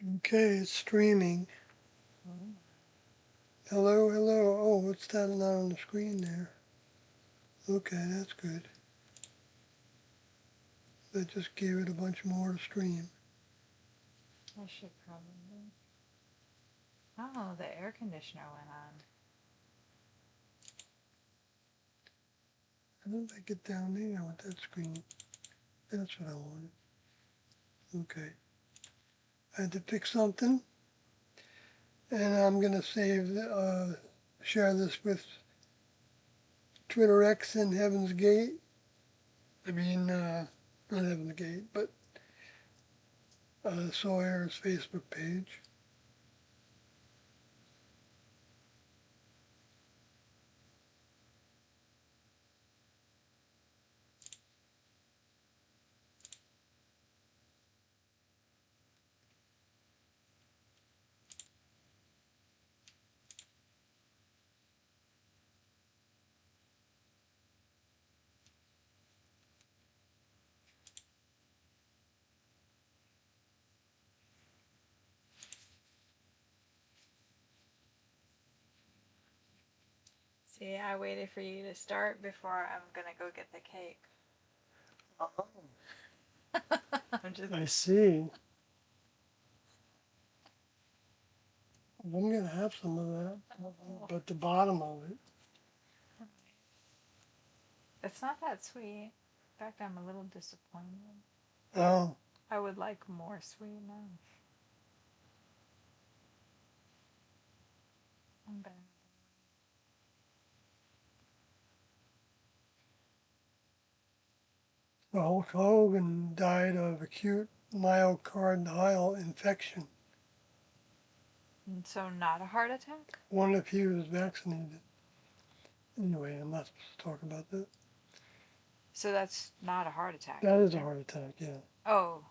Okay, it's streaming. Oh. Hello, hello. Oh, what's that not on the screen there? Okay, that's good. That just gave it a bunch more to stream. I should probably. Oh, the air conditioner went on. How did I get down there with that screen? That's what I wanted. Okay. I had to fix something, and I'm gonna share this with Twitter X and Heaven's Gate. I mean, not Heaven's Gate, but Sawyer's Facebook page. See, I waited for you to start before I'm gonna go get the cake. Oh, I'm just. I see. I'm gonna have some of that, Oh, but the bottom of it. it's not that sweet. In fact, I'm a little disappointed. Oh, I would like more sweet now. I'm better. Hulk Hogan died of acute myocardial infection. And so, not a heart attack? Wonder if he was vaccinated. Anyway, I'm not supposed to talk about that. So, that's not a heart attack That is a either. heart attack, yeah. Oh,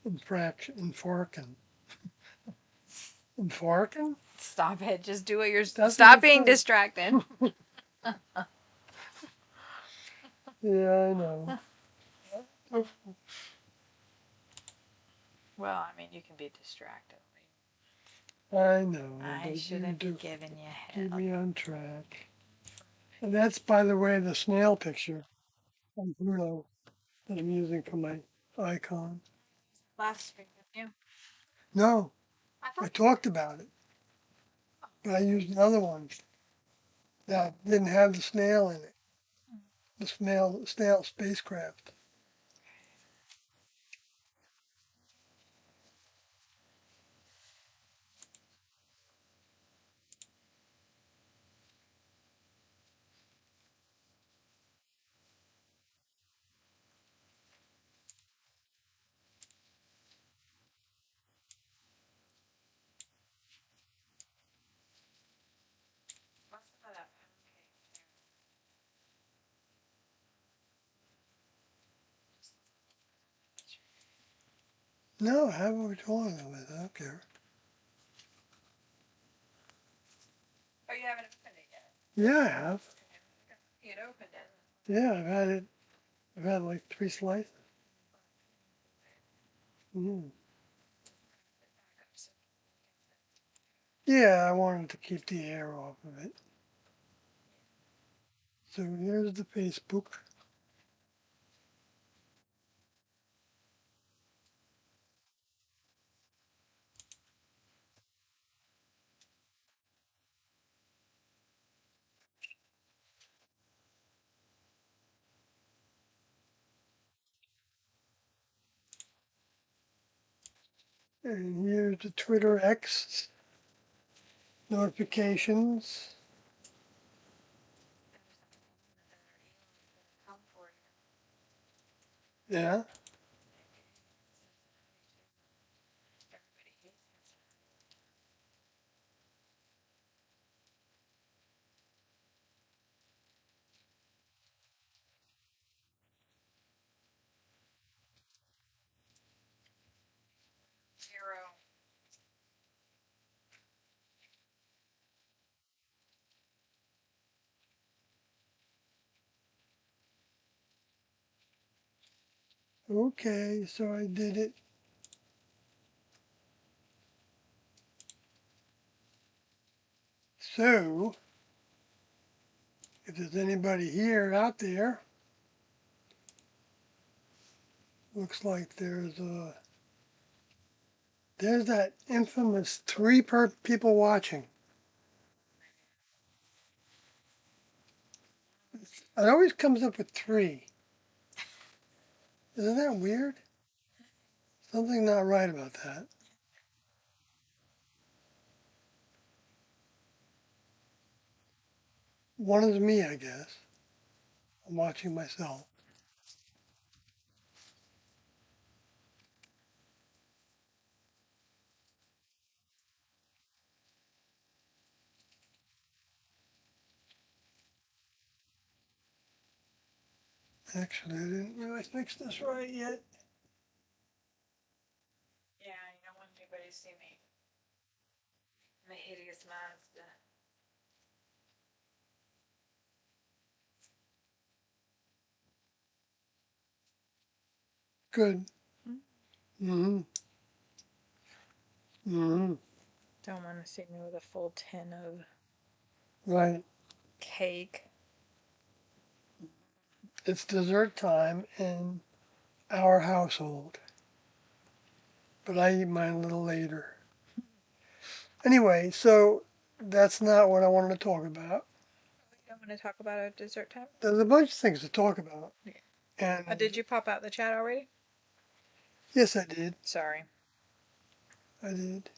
Infarction. Infarction? stop it. Just do what you're. That's what Stop it being says. distracted. Yeah, I know. Well, I mean, you can be distracted. I know, I but you shouldn't be do giving you keep hell. me on track. And that's, by the way, the snail picture on Pluto that I'm using for my icon. Last week, didn't you? No, I I thought. talked about it, but I used another one that didn't have the snail in it. The snail spacecraft. What's some of that pound cake No, have what you want with it. I don't care. there? Oh, you haven't opened it yet. Yeah, I have. You had opened it. Yeah, I've had it. I've had like 3 slices. Mm. Yeah, I wanted to keep the air off of it. So here's the Facebook. And here's the Twitter X notifications. Yeah. Zero. Okay, so I did it. So, if there's anybody here out there, looks like there's that infamous three people watching. It always comes up with three. Isn't that weird? Something not right about that. One is me, I guess. I'm watching myself. Actually, I didn't really fix this right yet. Yeah, you don't want anybody to see me. I'm a hideous monster. Good. Mm-hmm. Mm-hmm. Don't want to see me with a full tin of Right. cake. It's dessert time in our household, but I eat mine a little later. Anyway, so that's not what I wanted to talk about. You don't want to talk about a dessert time? There's a bunch of things to talk about. Yeah. And Did you pop out the chat already? yes, I did. Sorry. I did.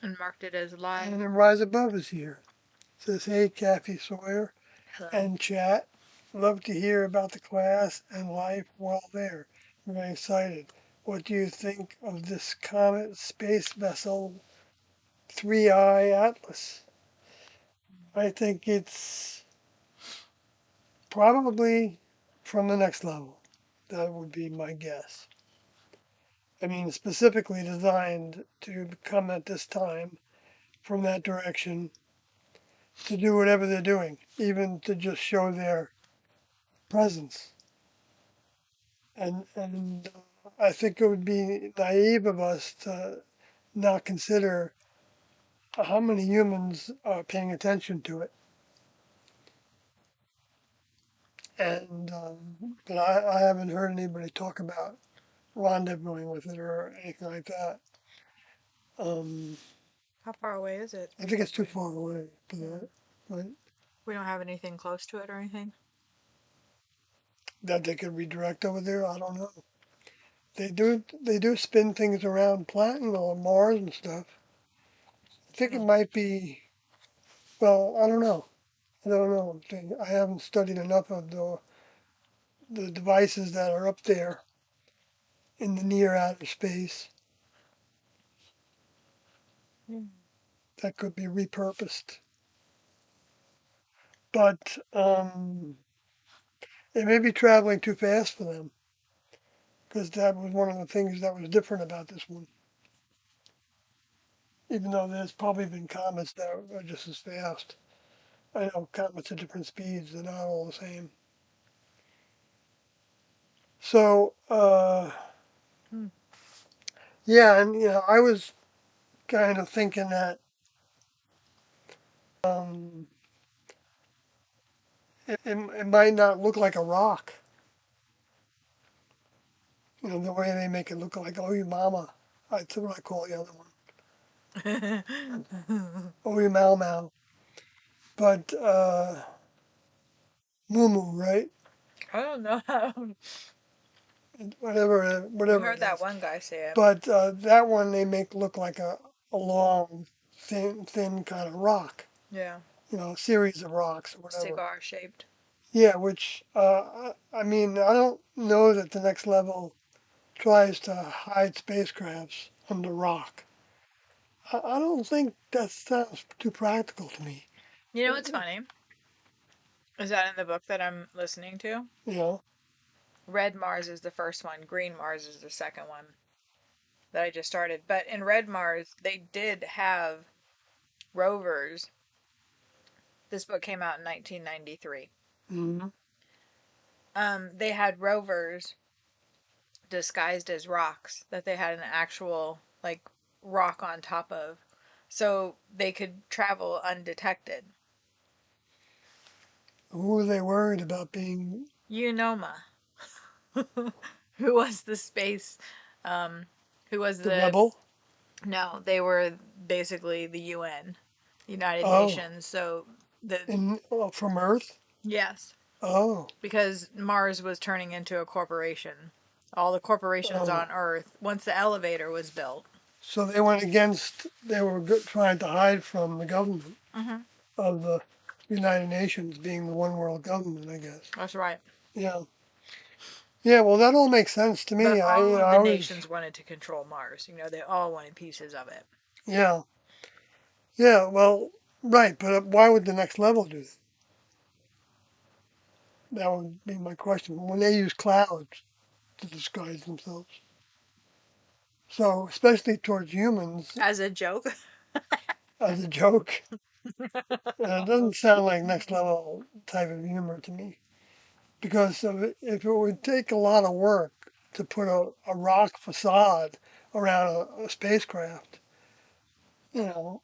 And marked it as live. And then Rise Above is here. It says, hey, Kathy Sawyer Hello. and chat. Love to hear about the class and life while there. I'm very excited. What do you think of this Comet space vessel 3I Atlas? I think it's probably from the next level. That would be my guess. I mean, specifically designed to come at this time from that direction to do whatever they're doing, even to just show their presence. And I think it would be naive of us to not consider how many humans are paying attention to it. And but I haven't heard anybody talk about rendezvousing with it or anything like that. Um, How far away is it? I think it's too far away for that. Right? We don't have anything close to it or anything? That they could redirect over there, I don't know. They do spin things around Platinum or Mars and stuff. I think it might be. Well, I don't know. I don't know. I haven't studied enough of the devices that are up there in the near outer space Mm. that could be repurposed. But it may be traveling too fast for them because that was one of the things that was different about this one. Even though there's probably been comets that are just as fast. I know comets at different speeds, they're not all the same. So, Hmm. yeah, and I was kind of thinking that um, it might not look like a rock. The way they make it look like, oh, you mama. That's what I call the other one. Oh, you mau mau. But, moo moo, right? I don't know how. Whatever, We whatever heard it that is. one guy say it. But that one they make look like a long, thin kind of rock. Yeah. A series of rocks or whatever. Cigar shaped. Yeah, which, I mean, I don't know that the next level tries to hide spacecrafts under rock. I don't think that sounds too practical to me. You know what's funny? Is that in the book that I'm listening to? You know, Red Mars is the first one, Green Mars is the second one that I just started. But in Red Mars, they did have rovers. This book came out in 1993. hmm They had rovers disguised as rocks that they had an actual like rock on top of. so they could travel undetected. Who were they worried about being Unoma, who was the space, um, who was the the rebel? no, they were basically the UN, United Oh, Nations. So the from Earth? yes, Oh, because Mars was turning into a corporation. All the corporations oh. on Earth, once the elevator was built. So they went against, they were trying to hide from the government Hmm. of the United Nations being the one world government, I guess. That's right. Yeah. Yeah, well, that all makes sense to But me. all of I the was, nations wanted to control Mars. They all wanted pieces of it. yeah. Yeah, well, right, but why would the next level do that? That would be my question. When they use clouds to disguise themselves. So, especially towards humans, As a joke. as a joke, it doesn't sound like next level type of humor to me. Because if it would take a lot of work to put a rock facade around a spacecraft, you know,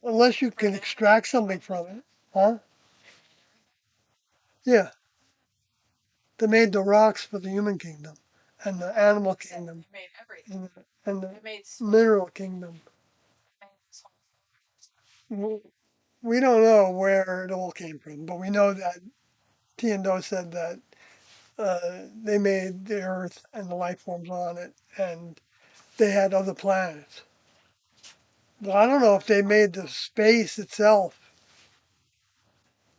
unless you can extract something from it, huh? Yeah, they made the rocks for the human kingdom and the animal kingdom Made everything. and the It made mineral kingdom. We don't know where it all came from, but we know that Tiendo said that they made the Earth and the life forms on it, and they had other planets. But I don't know if they made the space itself.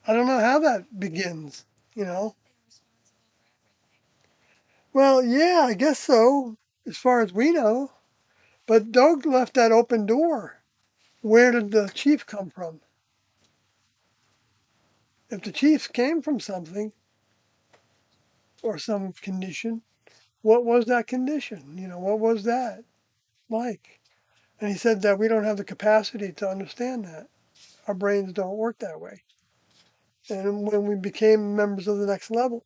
I don't know how that begins, you know? Well, yeah, I guess so, as far as we know. But Doug left that open door. Where did the chief come from? If the chiefs came from something or some condition, what was that condition? What was that like? And he said that we don't have the capacity to understand that. Our brains don't work that way. And when we became members of the next level,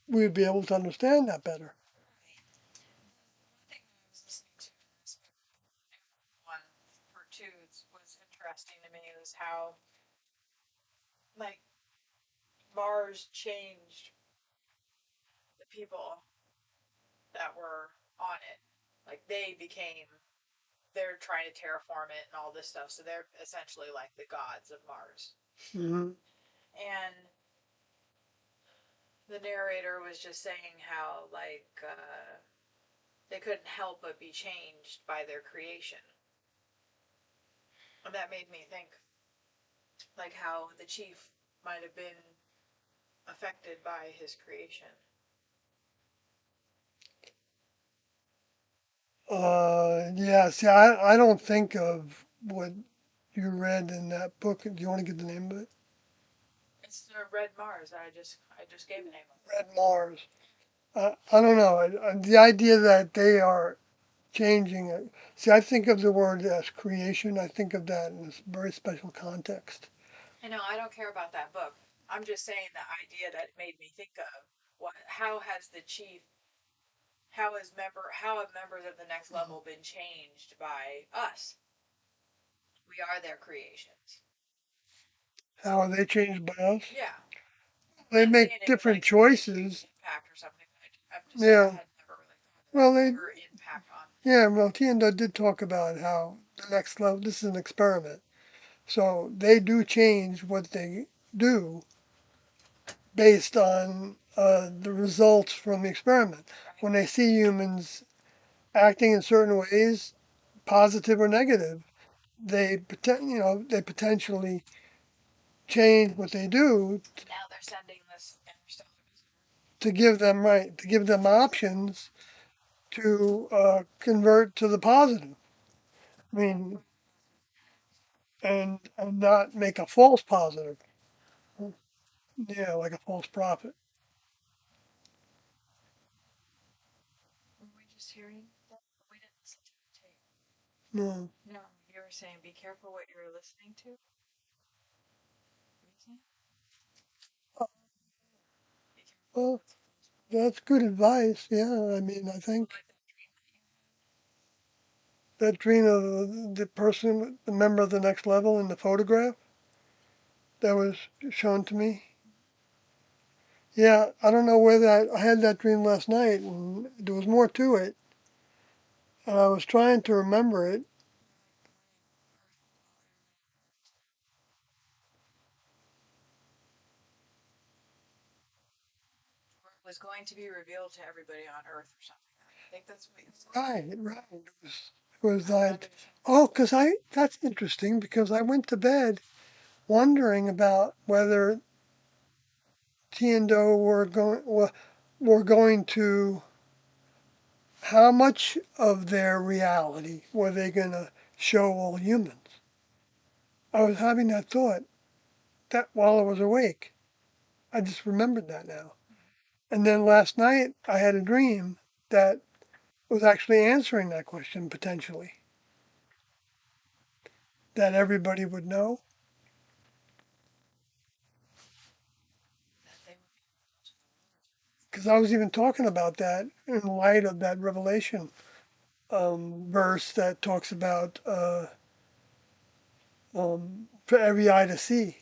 we would be able to understand that better. one or two was interesting to me was how like Mars changed the people that were on it. Like they're trying to terraform it and all this stuff. So they're essentially like the gods of Mars. Hmm. And the narrator was just saying how they couldn't help but be changed by their creation. And that made me think like how the chief might have been affected by his creation. Yeah, see, I don't think of what you read in that book. Do you want to get the name of it? It's the Red Mars. I just gave the name of it. Red Mars. I don't know. The idea that they are changing it. See, I think of the word as creation. I think of that in a very special context. I know I don't care about that book. I'm just saying the idea that it made me think of what how has the chief how have members of the next level been changed by us? We are their creations. How are they changed by us? Yeah. I'm They not make saying it would different like have a huge choices. impact or something. I'm just saying I Yeah. had never really thought of Well, that they, or impact on. yeah, well, Tiendo did talk about how the next level, this is an experiment. So they do change what they do based on the results from the experiment. Right. When they see humans acting in certain ways, positive or negative, they potentially change what they do Now they're sending this interstellar visitor. to give them options to convert to the positive. I mean, and not make a false positive. Yeah, like a false prophet. Were we just hearing that? We didn't listen to the tape. No. No, you were saying be careful what you're listening to. Reason? Be careful Well, what's close. Like, that. that's good advice. Yeah, I mean, I think, Like that dream that you had. That dream of the person, the member of the next level in the photograph that was shown to me. Yeah, I don't know whether I had that dream last night, and there was more to it, and I was trying to remember it. Was going to be revealed to everybody on Earth or something. I think that's what you said. Right. It was like, oh, that's interesting because I went to bed wondering about whether T and Do were going to, how much of their reality were they going to show all humans? I was having that thought that while I was awake. I just remembered that now. And then last night I had a dream that was actually answering that question potentially, that everybody would know. Because I was even talking about that in light of that Revelation verse that talks about for every eye to see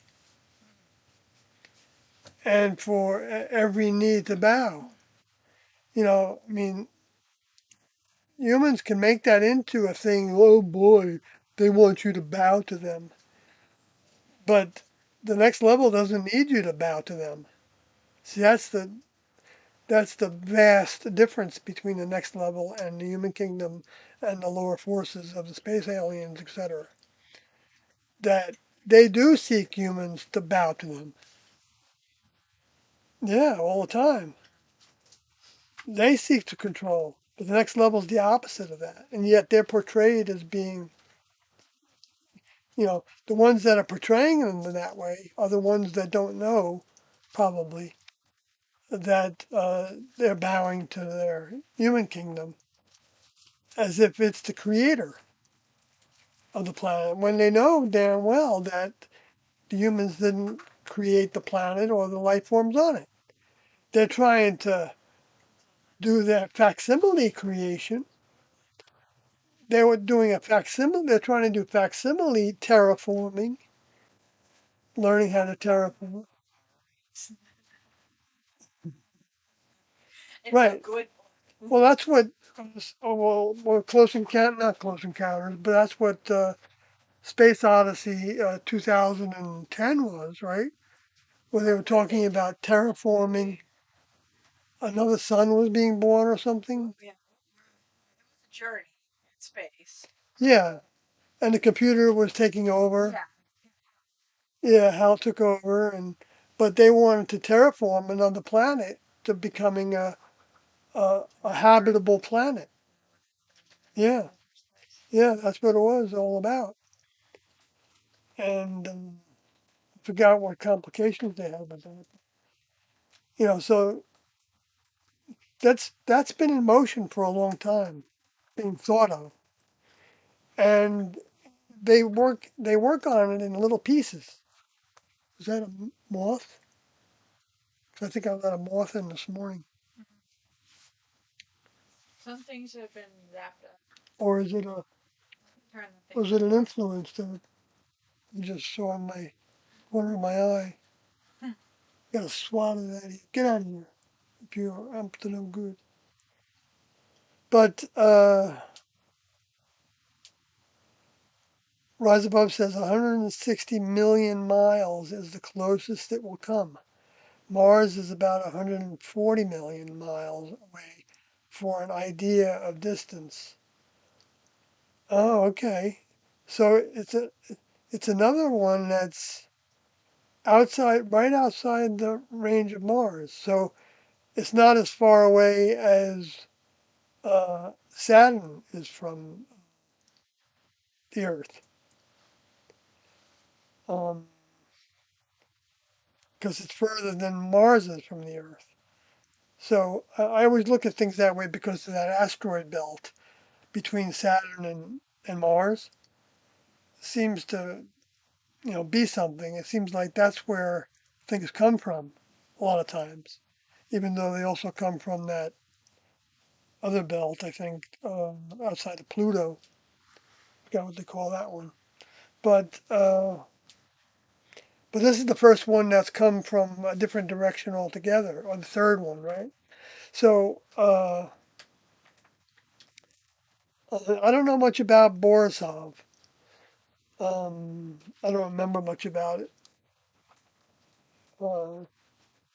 and for every knee to bow. I mean, humans can make that into a thing, oh boy, they want you to bow to them. But the next level doesn't need you to bow to them. See, that's the vast difference between the next level and the human kingdom and the lower forces of the space aliens, etc. That they do seek humans to bow to them. Yeah, all the time. They seek to control. But the next level is the opposite of that. And yet they're portrayed as being, the ones that are portraying them in that way are the ones that don't know, probably, that they're bowing to their human kingdom as if it's the creator of the planet, when they know damn well that the humans didn't create the planet or the life forms on it. They're trying to do that facsimile creation. They were doing a facsimile, they're trying to do facsimile terraforming, learning how to terraform. It's a Right. good. Well, that's what, Close Encounter, not Close Encounters, but that's what Space Odyssey 2010 was, right? Where they were talking about terraforming, another sun was being born or something. Yeah, journey in space. Yeah, and the computer was taking over. Yeah. Yeah, Hal took over, but they wanted to terraform another planet to becoming a habitable planet. Yeah, yeah, that's what it was all about. And forgot what complications they had with that. So that's been in motion for a long time, being thought of, and they work on it in little pieces. Is that a moth? 'Cause I think I let a moth in this morning. Some things have been wrapped up. Or is it a Turn the thing. was it an influence that you just saw in my corner of my eye? Gotta swat it out of you. Get out of here if you're up to no good. But Rise Above says 160 million miles is the closest it will come. Mars is about 140 million miles away for an idea of distance. Oh, okay. So it's another one that's right outside the range of Mars. So it's not as far away as Saturn is from the Earth, because it's further than Mars is from the Earth. So I always look at things that way because of that asteroid belt between Saturn and Mars seems to be something. It seems like that's where things come from a lot of times, even though they also come from that other belt, I think, outside of Pluto. forgot what they call that one. But this is the first one that's come from a different direction altogether, or the third one, right? So I don't know much about Borisov. I don't remember much about it, uh,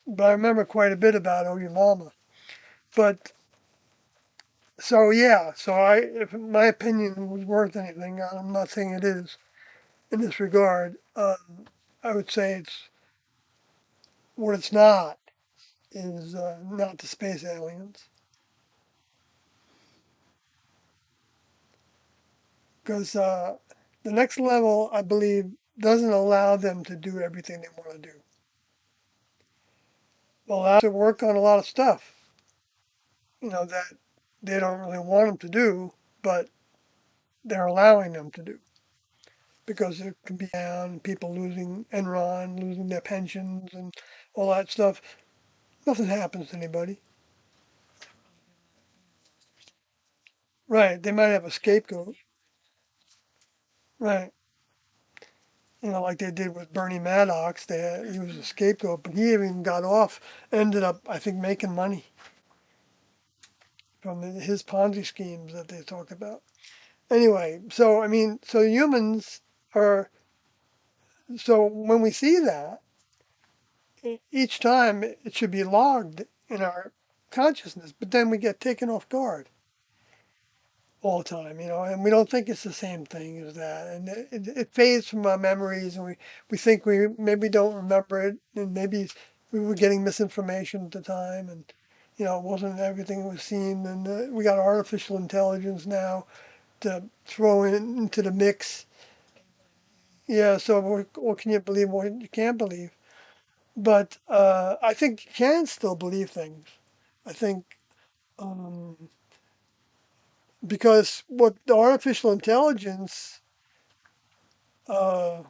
but I remember quite a bit about Oyamama. But so yeah, so if my opinion was worth anything, I'm not saying it is in this regard. I would say it's what it's not is not the space aliens, because the next level, I believe, doesn't allow them to do everything they want to do. It allows them to work on a lot of stuff, that they don't really want them to do, but they're allowing them to do because it can be down, people losing Enron, losing their pensions, and all that stuff. Nothing happens to anybody. Right? They might have a scapegoat. Right? Like they did with Bernie Maddox. He was a scapegoat, but he even got off. Ended up, I think, making money from his Ponzi schemes that they talked about. Anyway, so I mean, so humans are. So when we see that, each time it should be logged in our consciousness, but then we get taken off guard all the time, and we don't think it's the same thing as that, and it fades from our memories, and we think we maybe don't remember it, and maybe we were getting misinformation at the time, and it wasn't everything was seen, and we got artificial intelligence now to throw into the mix. Yeah, so what can you believe, what you can't believe? But I think you can still believe things. I think um, because what the artificial intelligence, uh,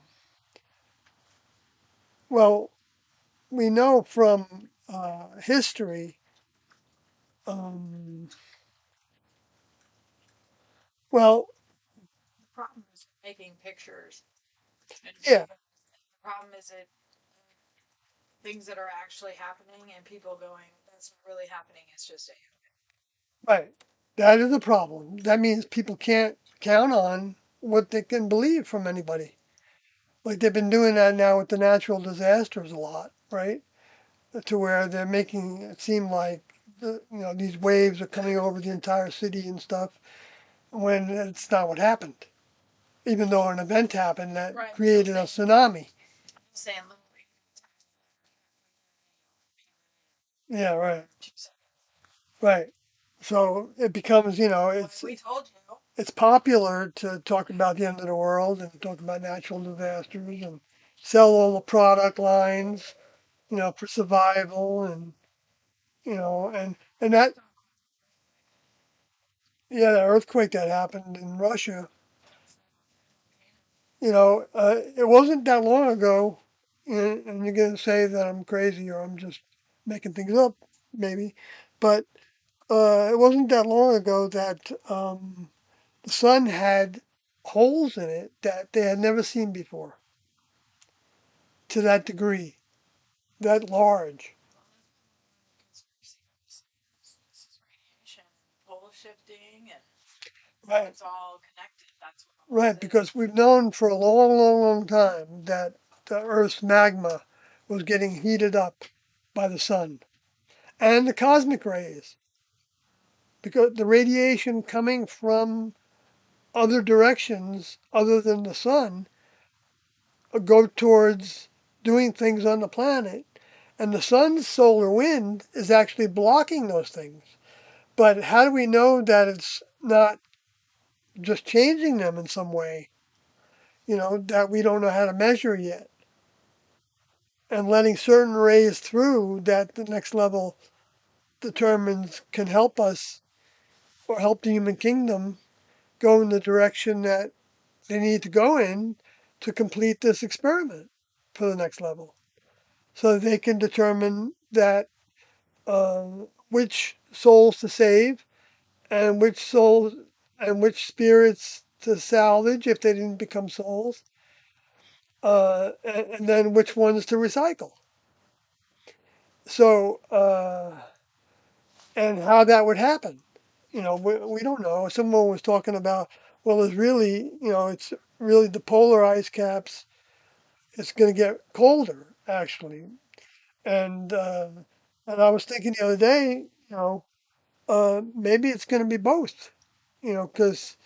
well, we know from history. Um, well, The problem is making pictures. And yeah, the problem is it things that are actually happening and people going, that's not really happening. It's just a right. That is a problem. That means people can't count on what they can believe from anybody. Like they've been doing that now with the natural disasters a lot, right? To where they're making it seem like these waves are coming over the entire city and stuff when it's not what happened. Even though an event happened that right. created a tsunami. Saying little Yeah, right, right. So it becomes, we told you. it's popular to talk about the end of the world and talk about natural disasters and sell all the product lines, for survival and and that yeah, the earthquake that happened in Russia. It wasn't that long ago, and you're going to say that I'm crazy or I'm just making things up, maybe, but it wasn't that long ago that the sun had holes in it that they had never seen before, to that degree, that large. Radiation, pole shifting, and Right, it's all connected. That's what all right, this because is. we've known for a long, long, long time that the Earth's magma was getting heated up by the sun and the cosmic rays, because the radiation coming from other directions other than the sun go towards doing things on the planet, and the sun's solar wind is actually blocking those things. But how do we know that it's not just changing them in some way, that we don't know how to measure yet, and letting certain rays through that the next level determines can help us or help the human kingdom go in the direction that they need to go in to complete this experiment for the next level, so they can determine that which souls to save and which souls and which spirits to salvage if they didn't become souls, and then which ones to recycle. So, and how that would happen. We don't know. Someone was talking about, well, it's really, it's really the polar ice caps. It's going to get colder, actually. And uh, and I was thinking the other day, maybe it's going to be both. Because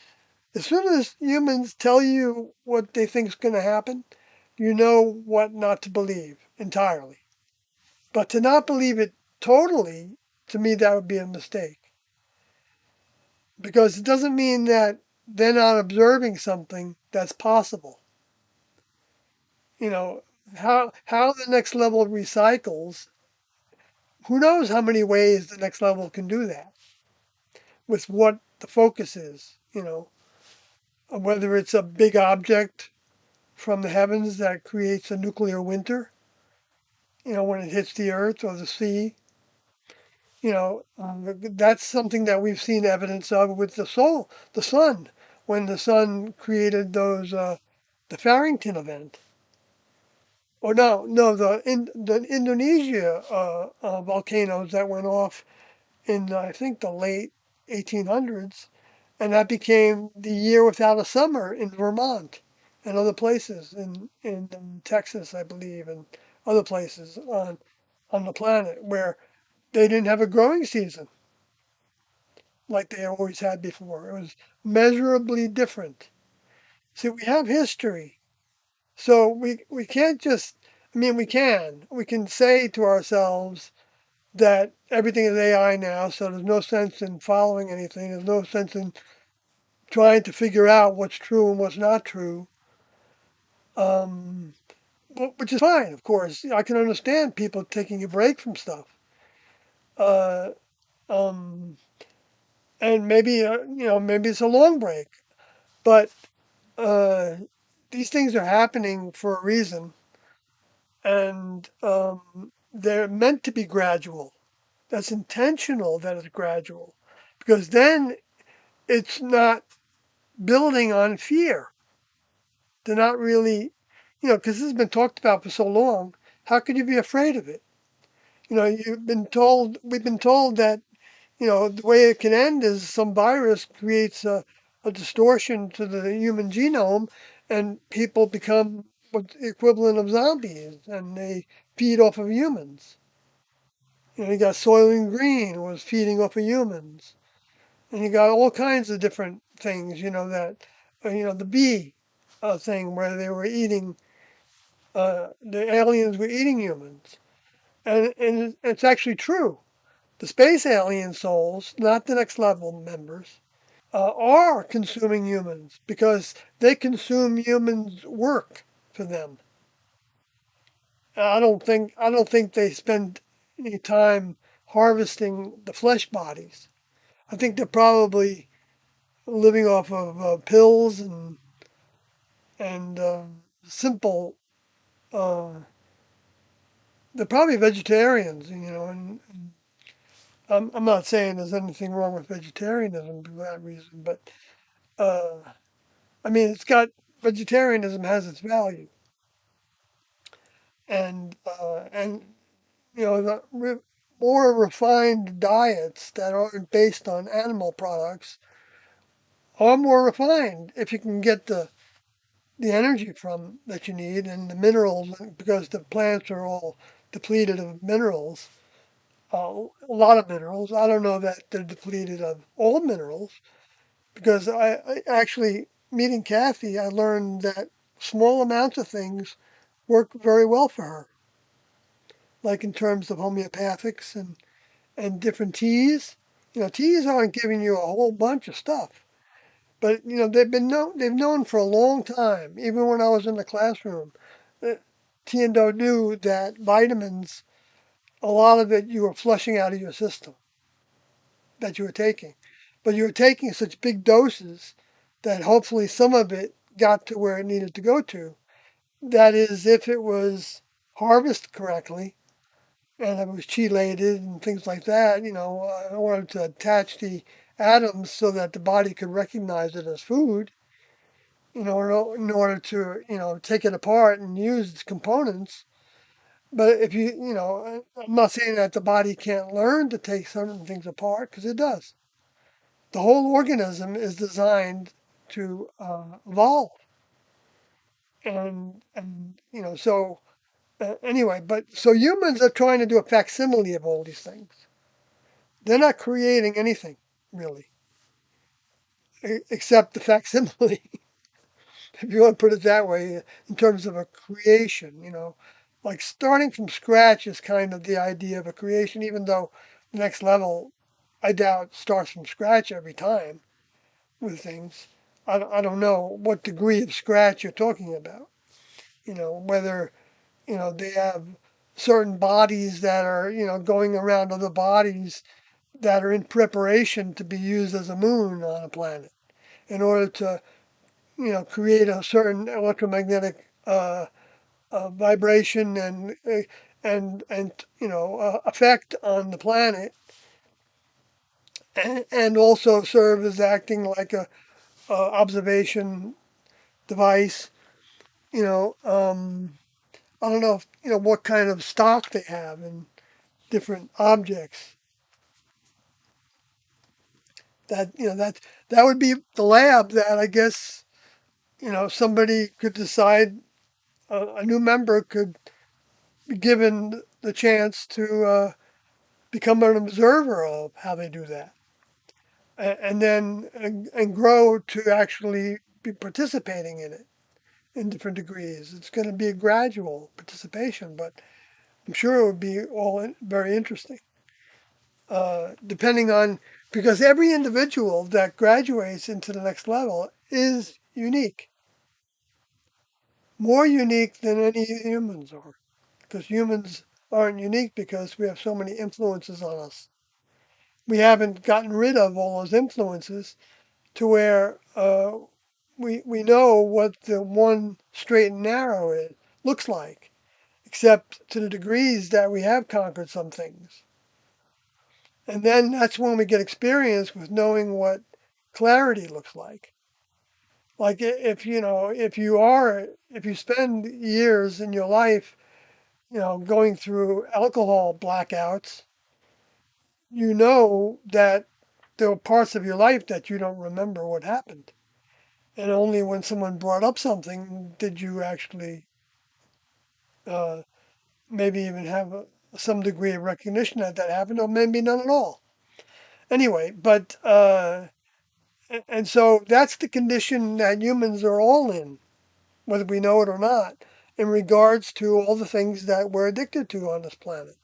as soon as humans tell you what they think is going to happen, you know what not to believe entirely. But to not believe it totally, to me, that would be a mistake. Because it doesn't mean that they're not observing something that's possible. You know, how the next level recycles, who knows how many ways the next level can do that with what the focus is, whether it's a big object from the heavens that creates a nuclear winter, when it hits the earth or the sea. That's something that we've seen evidence of with the sun, when the sun created the Farrington event. Or no, no, the Indonesia volcanoes that went off in I think the late 1800s, and that became the year without a summer in Vermont and other places in Texas, I believe, and other places on the planet where they didn't have a growing season like they always had before. It was measurably different. See, we have history. So we can't just, I mean, we can say to ourselves that everything is AI now, so there's no sense in following anything. There's no sense in trying to figure out what's true and what's not true, um, which is fine, of course. I can understand people taking a break from stuff. Uh, um, and maybe, maybe it's a long break, but uh, these things are happening for a reason, and they're meant to be gradual. That's intentional that it's gradual, because then it's not building on fear. They're not really, because this has been talked about for so long. How could you be afraid of it? We've been told that, the way it can end is some virus creates a distortion to the human genome and people become what's the equivalent of zombies and they feed off of humans. You got Soylent Green was feeding off of humans. And you got all kinds of different things, the bee thing where they were eating, the aliens were eating humans. And it's actually true. The space alien souls, not the next level members, are consuming humans because they consume humans' work for them. I don't think they spend any time harvesting the flesh bodies. I think they're probably living off of pills and simple. Uh, they're probably vegetarians, and I'm not saying there's anything wrong with vegetarianism for that reason, but uh, I mean vegetarianism has its value, and more refined diets that aren't based on animal products are more refined if you can get the energy from that you need and the minerals because the plants are all depleted of minerals, a lot of minerals. I don't know that they're depleted of all minerals because I actually meeting Kathy, I learned that small amounts of things work very well for her, like in terms of homeopathics and different teas. Teas aren't giving you a whole bunch of stuff. But they've known for a long time, even when I was in the classroom. uh, Tiendo knew that vitamins, a lot of it you were flushing out of your system that you were taking. But you were taking such big doses that hopefully some of it got to where it needed to go to. That is, if it was harvested correctly and it was chelated and things like that, I wanted to attach the atoms so that the body could recognize it as food. in order to, take it apart and use its components. But if I'm not saying that the body can't learn to take certain things apart, because it does. The whole organism is designed to evolve, and anyway, but so humans are trying to do a facsimile of all these things. They're not creating anything really, except the facsimile, if you want to put it that way, in terms of a creation. Like starting from scratch is kind of the idea of a creation, even though the next level, I doubt, starts from scratch every time with things. I don't know what degree of scratch you're talking about. Whether, they have certain bodies that are, going around other bodies that are in preparation to be used as a moon on a planet in order to, create a certain electromagnetic vibration and effect on the planet, and also serve as acting like a observation device. You know, um, I don't know if, what kind of stock they have in different objects. That would be the lab that I guess somebody could decide, a new member could be given the chance to become an observer of how they do that, and then and grow to actually be participating in it in different degrees. It's going to be a gradual participation, but I'm sure it would be very interesting, depending on, because every individual that graduates into the next level is unique, more unique than any humans are, because humans aren't unique because we have so many influences on us. We haven't gotten rid of all those influences to where we know what the one straight and narrow looks like, except to the degrees that we have conquered some things. And then that's when we get experience with knowing what clarity looks like. Like if you spend years in your life, going through alcohol blackouts, you know that there are parts of your life that you don't remember what happened. And only when someone brought up something did you actually uh, maybe even have some degree of recognition that that happened, or maybe none at all. Anyway, but and so that's the condition that humans are all in, whether we know it or not, in regards to all the things that we're addicted to on this planet.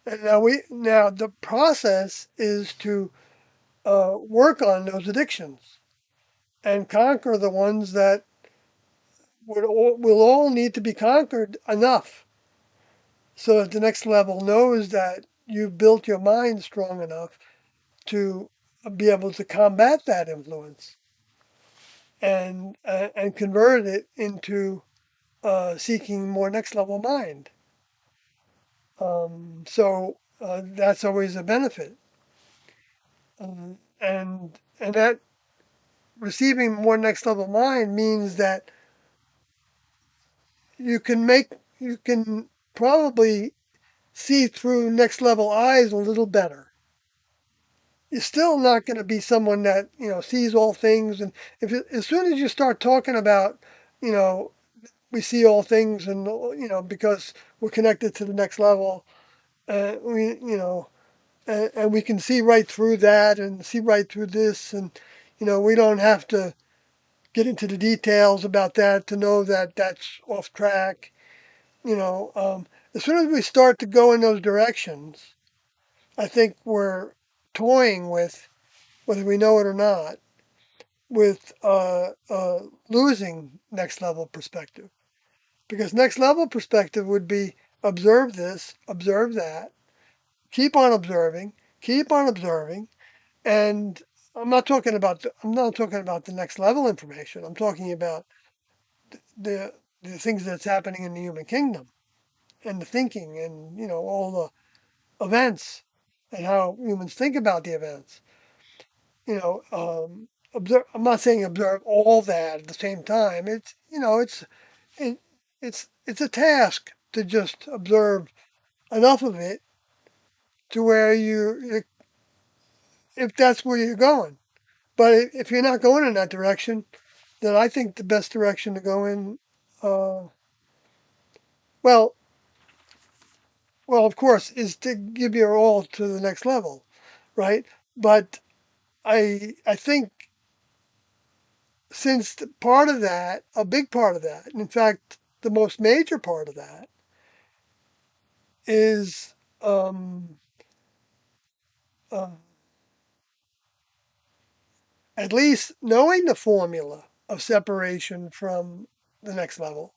And now the process is to work on those addictions and conquer the ones that will all need to be conquered enough so that the next level knows that you've built your mind strong enough to be able to combat that influence and convert it into seeking more next level mind. So that's always a benefit, and that receiving more next level mind means that you can probably see through next level eyes a little better. You're still not going to be someone that sees all things, and as soon as you start talking about, you know we see all things, and because we're connected to the next level, we and we can see right through that and see right through this, and we don't have to get into the details about that to know that that's off track. As soon as we start to go in those directions, I think we're toying with, whether we know it or not, with losing next level perspective. Because next level perspective would be observe this, observe that, keep on observing, and I'm not talking about the next level information. I'm talking about the the things that's happening in the human kingdom and the thinking and all the events and how humans think about the events. observe. I'm not saying observe all that at the same time. It's it, it's a task to just observe enough of it to where if that's where you're going. But if you're not going in that direction, then I think the best direction to go in, uh, well, well, of course, is to give your all to the next level, right? But I think since part of that, a big part of that, in fact, the most major part of that is uh, at least knowing the formula of separation from the next level,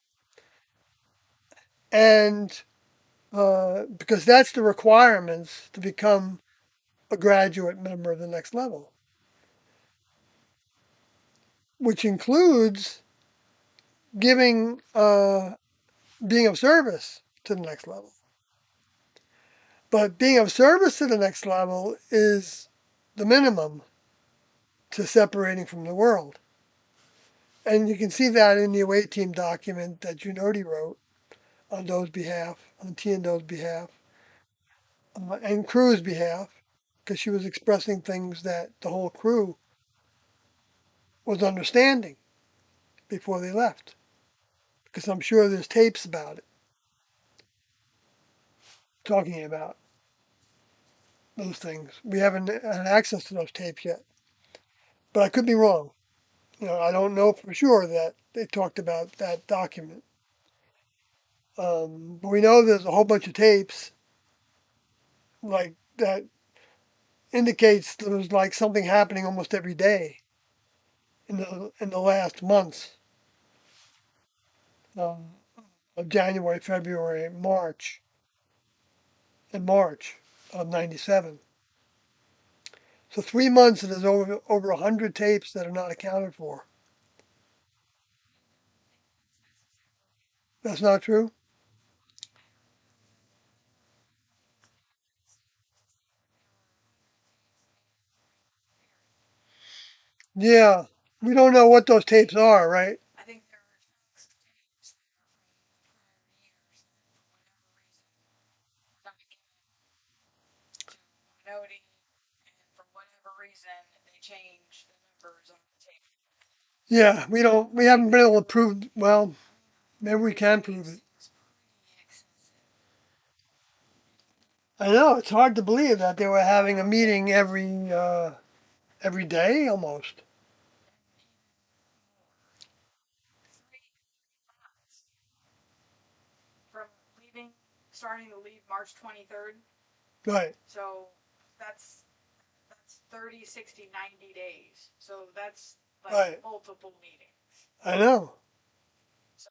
and because that's the requirements to become a graduate member of the next level, which includes giving being of service to the next level. But being of service to the next level is the minimum to separating from the world. And you can see that in the away team document that Junodi wrote on Doe's behalf, on T and Doe's behalf, and crew's behalf, because she was expressing things that the whole crew was understanding before they left. Because I'm sure there's tapes about it, talking about those things. We haven't had access to those tapes yet, but I could be wrong. I don't know for sure that they talked about that document. But we know there's a whole bunch of tapes like that indicates there was like something happening almost every day in the last months um, of January, February, March, and March of '97. So 3 months and there's over 100 tapes that are not accounted for. That's not true. Yeah, we don't know what those tapes are, right? I think there are tapes that are from prior years that for whatever reason got given to Minoti, and for whatever reason they changed the numbers on the tape. Yeah, we haven't been able to prove. Well, maybe we They can said it prove it. was pretty excessive. I know it's hard to believe that they were having a meeting every day almost. And even more. 3 months from leaving, starting to leave March 23rd. Right, So that's 30, 60, 90 days. So that's like right. multiple meetings. I know. So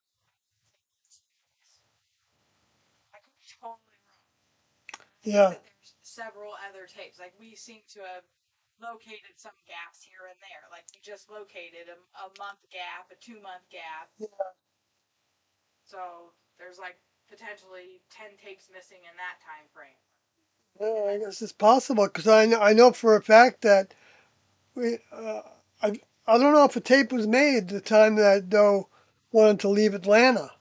I could be totally wrong. I think Yeah, that there's several other tapes. Like we seem to have located some gaps here and there. Like we just located a month gap, a 2 month gap. So there's like potentially 10 tapes missing in that time frame. yeah. I guess it's possible because I know for a fact that we I I don't know if a tape was made the time that Doe wanted to leave Atlanta.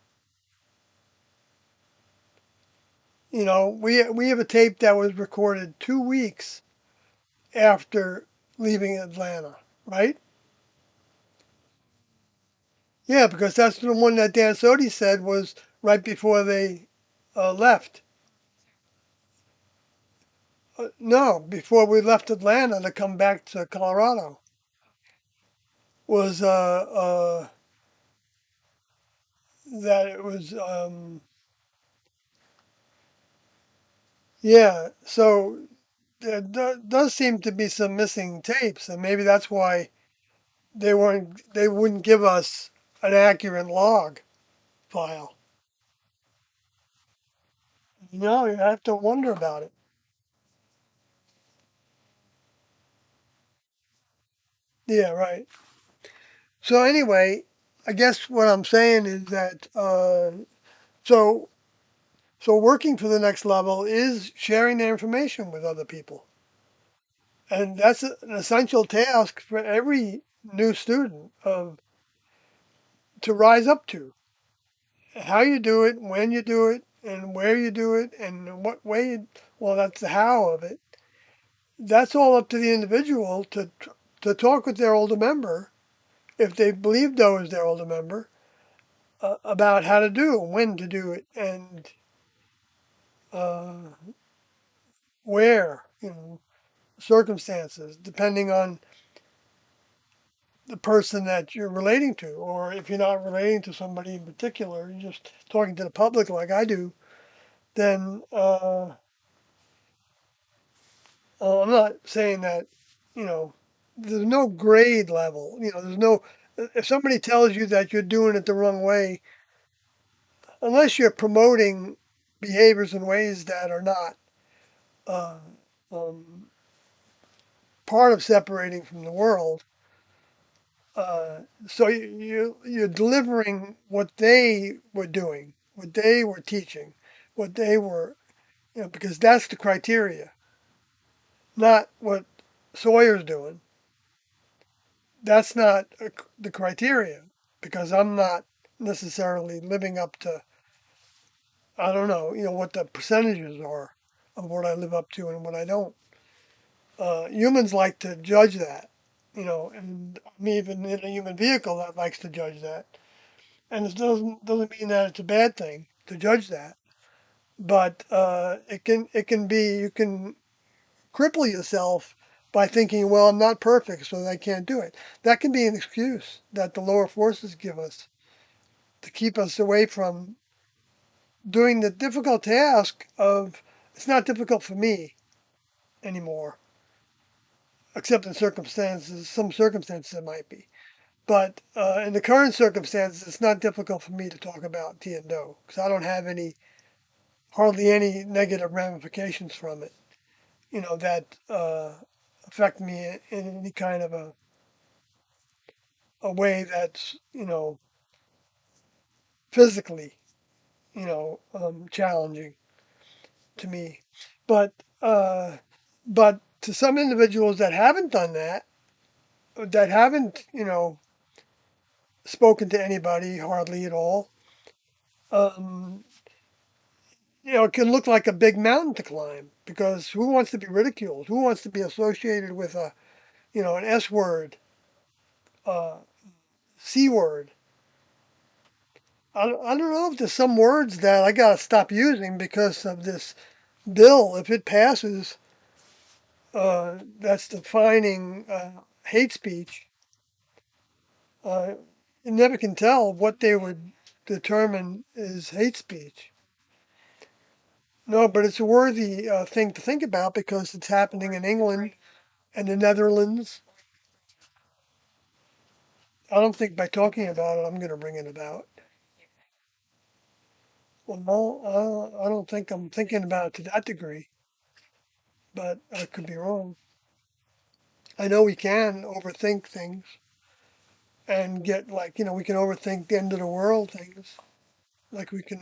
We have a tape that was recorded 2 weeks after leaving Atlanta, right? Yeah, because that's the one that Dan Sodi said was right before they left. No, before we left Atlanta to come back to Colorado was that it was yeah. So there does seem to be some missing tapes, and maybe that's why they wouldn't give us an accurate log file. You have to wonder about it. Yeah, right. So anyway, I guess what I'm saying is that so so working for the next level is sharing the information with other people, and that's an essential task for every new student of to rise up to. How you do it, when you do it, and where you do it, and in what way. Well, that's the how of it. That's all up to the individual to talk with their older member, if they believe Doe is their older member, about how to do it, when to do it, and uh, where, circumstances, depending on the person that you're relating to, or if you're not relating to somebody in particular, you're just talking to the public like I do, then I'm not saying that, you know, there's no grade level. There's no, if somebody tells you that you're doing it the wrong way, unless you're promoting behaviors and ways that are not uh, um, part of separating from the world, so you're delivering what they were doing, what they were teaching, what they were, because that's the criteria, not what Sawyer's doing. That's not the criteria, because I'm not necessarily living up to, I don't know, what the percentages are of what I live up to and what I don't. Humans like to judge that, and I'm even in a human vehicle that likes to judge that. And it doesn't mean that it's a bad thing to judge that, but it can be, you can cripple yourself by thinking, well, I'm not perfect, so I can't do it. That can be an excuse that the lower forces give us to keep us away from doing the difficult task of, it's not difficult for me anymore, except in some circumstances it might be. But in the current circumstances, it's not difficult for me to talk about Tiando because I don't have hardly any negative ramifications from it, that affect me in any kind of a way that's, physically, challenging to me. But uh, but to some individuals that haven't done that, that haven't, spoken to anybody hardly at all, um, it can look like a big mountain to climb because who wants to be ridiculed? Who wants to be associated with an S word, C word? I don't know if there's some words that I got to stop using because of this bill. If it passes, that's defining hate speech. Uh, you never can tell what they would determine is hate speech. No, but it's a worthy thing to think about because it's happening in England and the Netherlands. I don't think by talking about it, I'm going to bring it about. Well, no, I don't think I'm thinking about it to that degree, but I could be wrong. I know we can overthink things and get like, we can overthink the end of the world things. Like we can,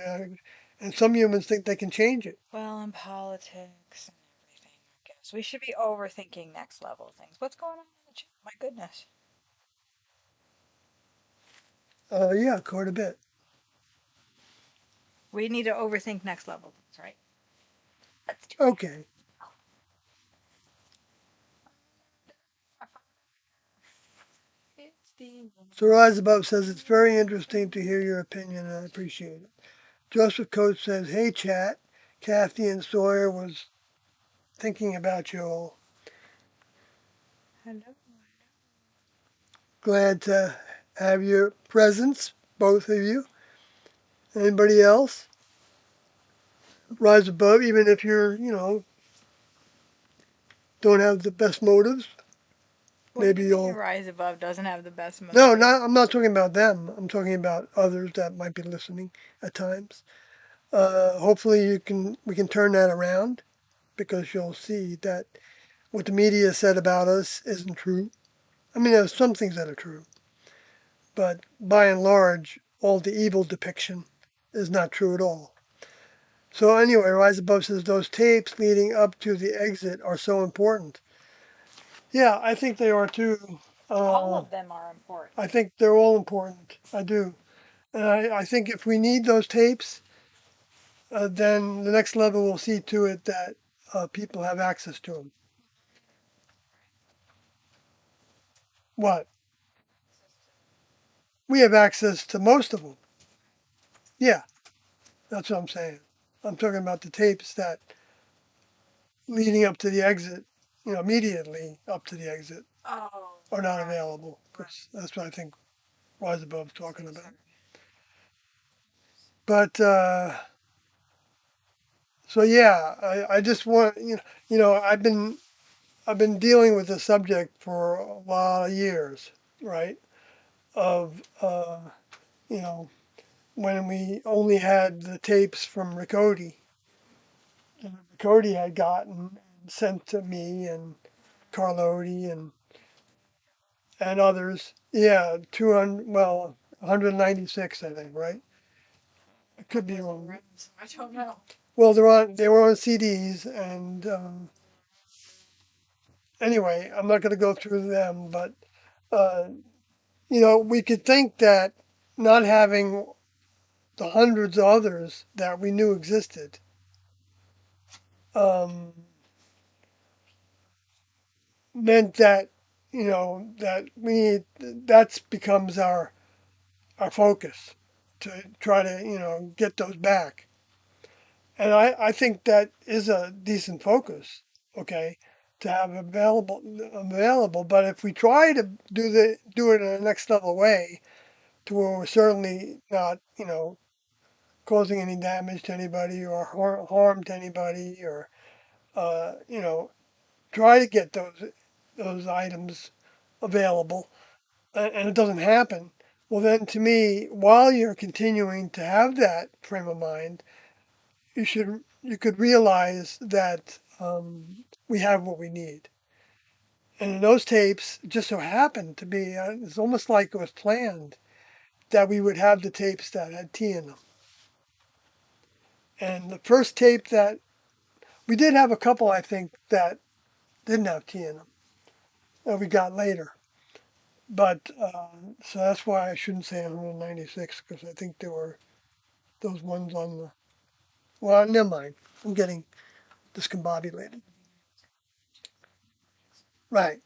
and some humans think they can change it. Well, in politics and everything, I guess. We should be overthinking next level things. What's going on in the chat? My goodness. Yeah, quite a bit. We need to overthink next level things, right? Let's do Okay. it. It's the So Rise Above says it's very interesting to hear your opinion and I appreciate it. Joseph Coates says, hey chat, Kathy and Sawyer was thinking about you all. hello. Glad to have your presence, both of you. Anybody else? Rise above, even if you're, don't have the best motives. What do Maybe you mean you'll. Rise Above doesn't have the best No, motive? not. I'm not talking about them. I'm talking about others that might be listening at times. Hopefully, we can turn that around because you'll see that what the media said about us isn't true. I mean, there's some things that are true, but by and large, all the evil depiction is not true at all. So anyway, Rise Above says those tapes leading up to the exit are so important. Yeah, I think they are too. All Uh, of them are important. I think they're all important. I do. And I think if we need those tapes, then the next level will see to it that people have access to them. What? We have access to most of them. Yeah, that's what I'm saying. I'm talking about the tapes that leading up to the exit, immediately up to the exit, Oh, are not right. available. 'Cause that's what I think Rise Above's talking about. But so yeah, I just want I've been dealing with this subject for a lot of years, right? Of you know when we only had the tapes from Ricody, and Ricody had gotten and sent to me and Carloti and others. Yeah, 200, well, 196, I think, right? I could be wrong. I don't know. Well, they were on CDs, and anyway, I'm not going to go through them, but uh, we could think that not having the hundreds of others that we knew existed, um, meant that that that becomes our focus to try to get those back. And I think that is a decent focus, okay, to have available. But if we try to do it in a next level way, to where we're certainly not, causing any damage to anybody or harm to anybody, or try to get those items available, and it doesn't happen. Well, then, to me, while you're continuing to have that frame of mind, you could realize that we have what we need. And in those tapes, it just so happened to be, it's almost like it was planned that we would have the tapes that had tea in them. And the first tape that we did have a couple, I think, that didn't have tea in them that we got later. But so that's why I shouldn't say 196, because I think there were those ones on the. Well, never mind. I'm getting discombobulated. Right.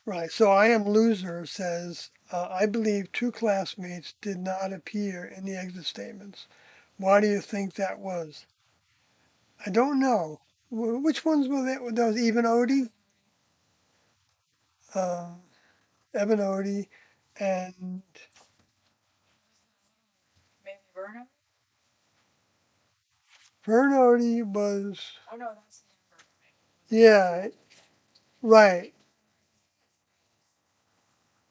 Right. So I am loser says, I believe two classmates did not appear in the exit statements. Why do you think that was? I don't know. Which ones were they? Were those Even Odie, uh, Evan Odie, and Maybe Verna? Vern Odie was, Oh no, that's the number. yeah, right,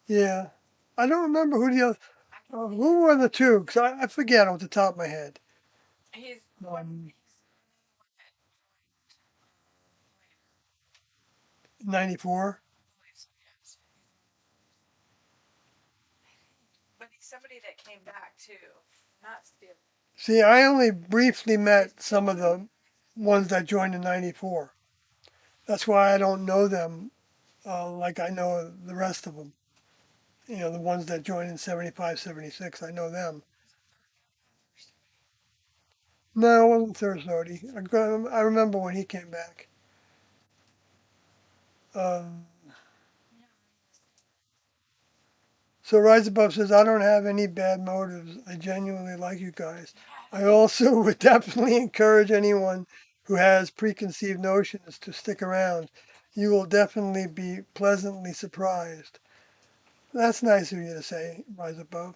yeah. I don't remember who the other, I can see who were the two, because I forget off the top of my head. he's Um, he's 94. yes. But he's somebody that came back too. Not still. See, I only briefly Is met some of Stillman? the ones that joined in 94. That's why I don't know them like I know the rest of them. The ones that joined in 75, 76, I know them. No, it wasn't Thursday. I remember when he came back. Um, so Rise Above says, I don't have any bad motives. I genuinely like you guys. I also would definitely encourage anyone who has preconceived notions to stick around. You will definitely be pleasantly surprised. That's nice of you to say, Rise Above.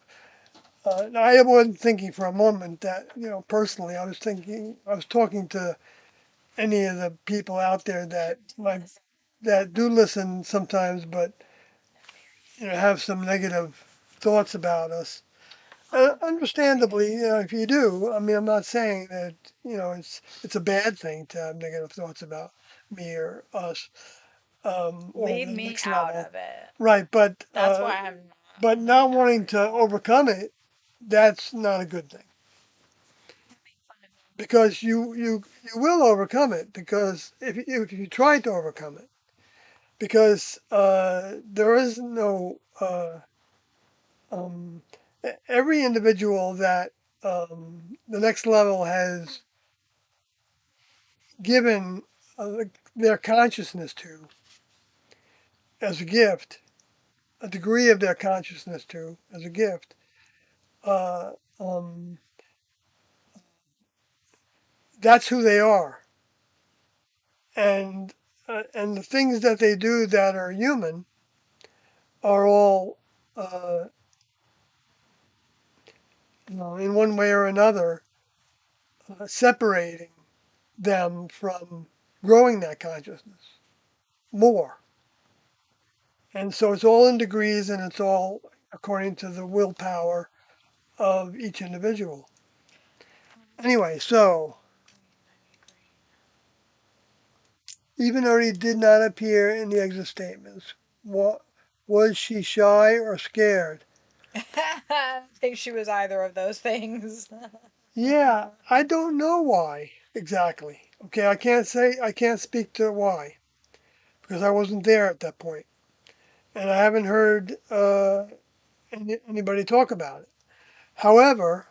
I wasn't thinking for a moment that, personally, I was talking to any of the people out there that do listen sometimes, but, have some negative thoughts about us. Understandably, if you do, I mean, I'm not saying that, it's a bad thing to have negative thoughts about me or us, or Leave the me next out level. of it. Right, That's why I'm but not wanting to overcome it, that's not a good thing, because you will overcome it, because if you try to overcome it, because there is no um, every individual that the next level has given their consciousness to as a gift, a degree of their consciousness to as a gift, uh, um, that's who they are. And the things that they do that are human are all, uh, in one way or another, separating them from growing that consciousness more. And so it's all in degrees and it's all according to the willpower of each individual. Anyway, so even though he did not appear in the exit statements, what, was she shy or scared? I think she was either of those things. Yeah, I don't know why exactly. Okay, I can't speak to why because I wasn't there at that point, and I haven't heard anybody talk about it. However,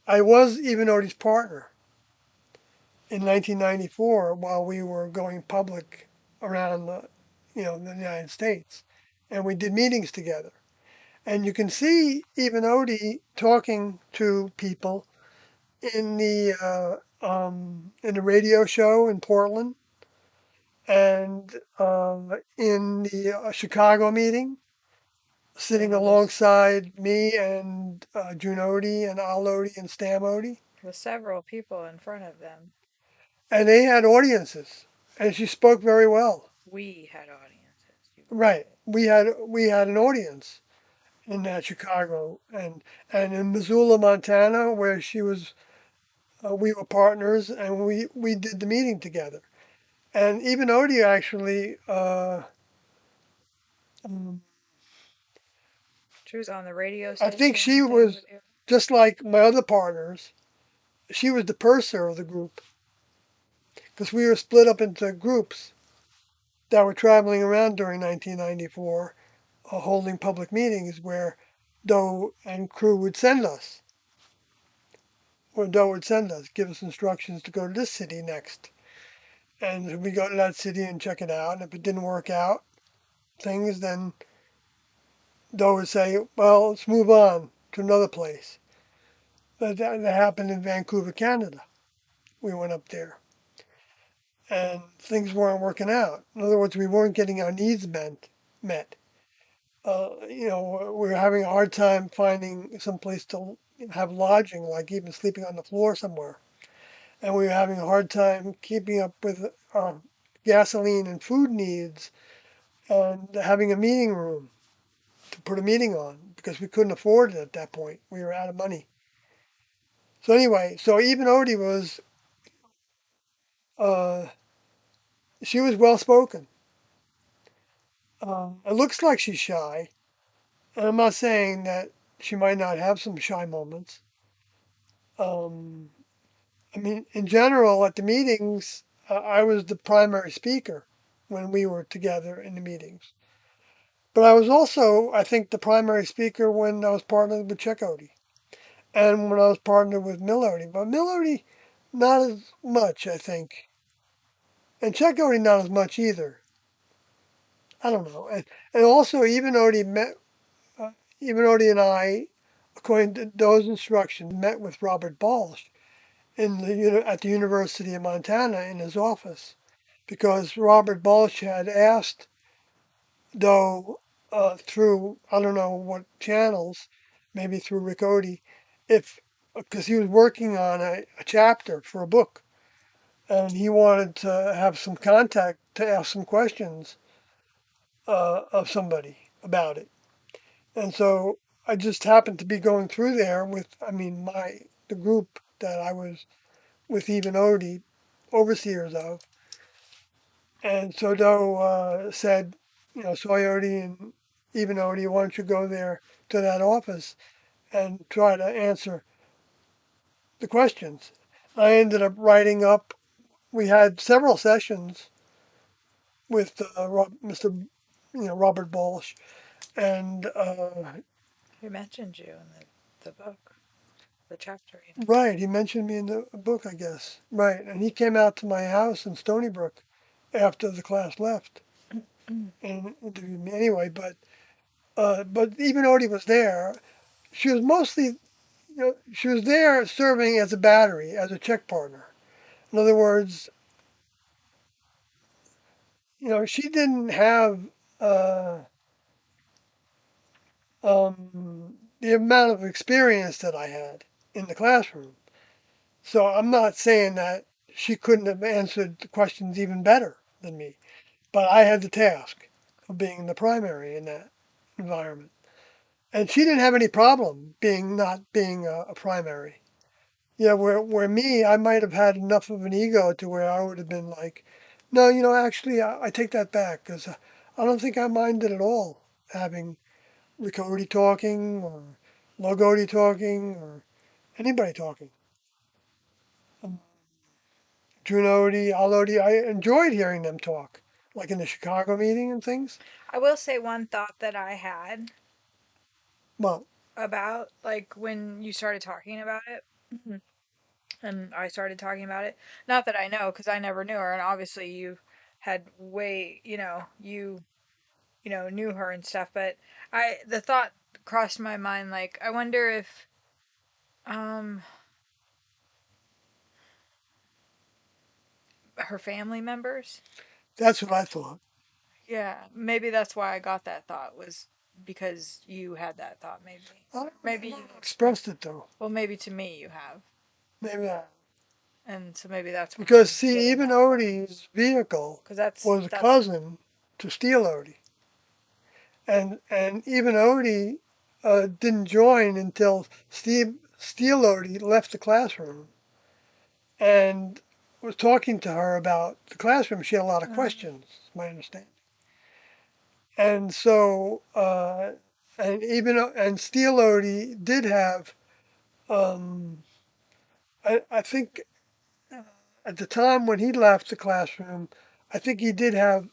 I was Even Odie's partner in 1994 while we were going public around the United States, and we did meetings together. And you can see Even Odie talking to people in the radio show in Portland and in the Chicago meeting, sitting alongside me and June Odie and Al Odie and Stam Odie. With several people in front of them. And they had audiences, and she spoke very well. We had audiences. You Right, we had an audience in that Chicago and in Missoula, Montana, where she was. We were partners, and we did the meeting together. And even Odie actually, um, She was on the radio I think station she thing was with you. just like my other partners. She was the purser of the group because we were split up into groups that were traveling around during 1994, holding public meetings where Doe and crew would send us. Where Doe would send us, give us instructions to go to this city next. And we go to that city and check it out. And if it didn't work out, things, then Doe would say, well, let's move on to another place. That happened in Vancouver, Canada. We went up there and things weren't working out. In other words, we weren't getting our needs met. We were having a hard time finding some place to have lodging, like even sleeping on the floor somewhere. And we were having a hard time keeping up with our gasoline and food needs and having a meeting room to put a meeting on because we couldn't afford it at that point. We were out of money. So anyway, so even Odie was, uh, she was well spoken. It looks like she's shy, and I'm not saying that she might not have some shy moments. Um, I mean, in general, at the meetings, I was the primary speaker when we were together in the meetings. But I was also, I think, the primary speaker when I was partnered with Chuck Odie and when I was partnered with Mill Odie. But Mill Odie, not as much, I think. And Chuck Odie, not as much either. I don't know. And also, even Odie and I, according to those instructions, met with Robert Balch at the University of Montana in his office because Robert Balch had asked Doe through I don't know what channels, maybe through Rick Odie, if because he was working on a chapter for a book and he wanted to have some contact to ask some questions of somebody about it. And so I just happened to be going through there with, I mean, the group that I was with Even Odie, overseers of. And so Doe said, Soy Odie and Even Odie, why don't you go there to that office and try to answer the questions? I ended up writing up, we had several sessions with Mr. Robert Balch, and He mentioned you in the book, the chapter. right, he mentioned me in the book, I guess. Right, and he came out to my house in Stony Brook after the class left and interviewed me anyway. But even Odie was there. She was mostly, she was there serving as a battery, as a check partner. In other words, she didn't have uh, the amount of experience that I had in the classroom. So I'm not saying that she couldn't have answered the questions even better than me, but I had the task of being the primary in that environment. And she didn't have any problem being not being a primary. Yeah, where me, I might have had enough of an ego to where I would have been like, no, actually, I take that back because I don't think I minded at all having Rick Odie talking or Log Odie talking or anybody talking. Um, June Odie, Al Odie, I enjoyed hearing them talk, like in the Chicago meeting and things. I will say one thought that I had Well, about like when you started talking about it. And I started talking about it. Not that I know, because I never knew her, and obviously you had way, knew her and stuff. But the thought crossed my mind, like, I wonder if, um, her family members. that's what I thought. Yeah, maybe that's why I got that thought was because you had that thought, maybe. I Maybe never you expressed it though. well, maybe to me you have, Maybe I, and so maybe that's why because I'm see, getting even that from. Odie's vehicle Because that's was a that's cousin to Steel Odie, and even Odie didn't join until Steel Odie left the classroom and was talking to her about the classroom. She had a lot of questions, is my understanding. And so, and Steel Odie did have, um, I think at the time when he left the classroom, I think he did have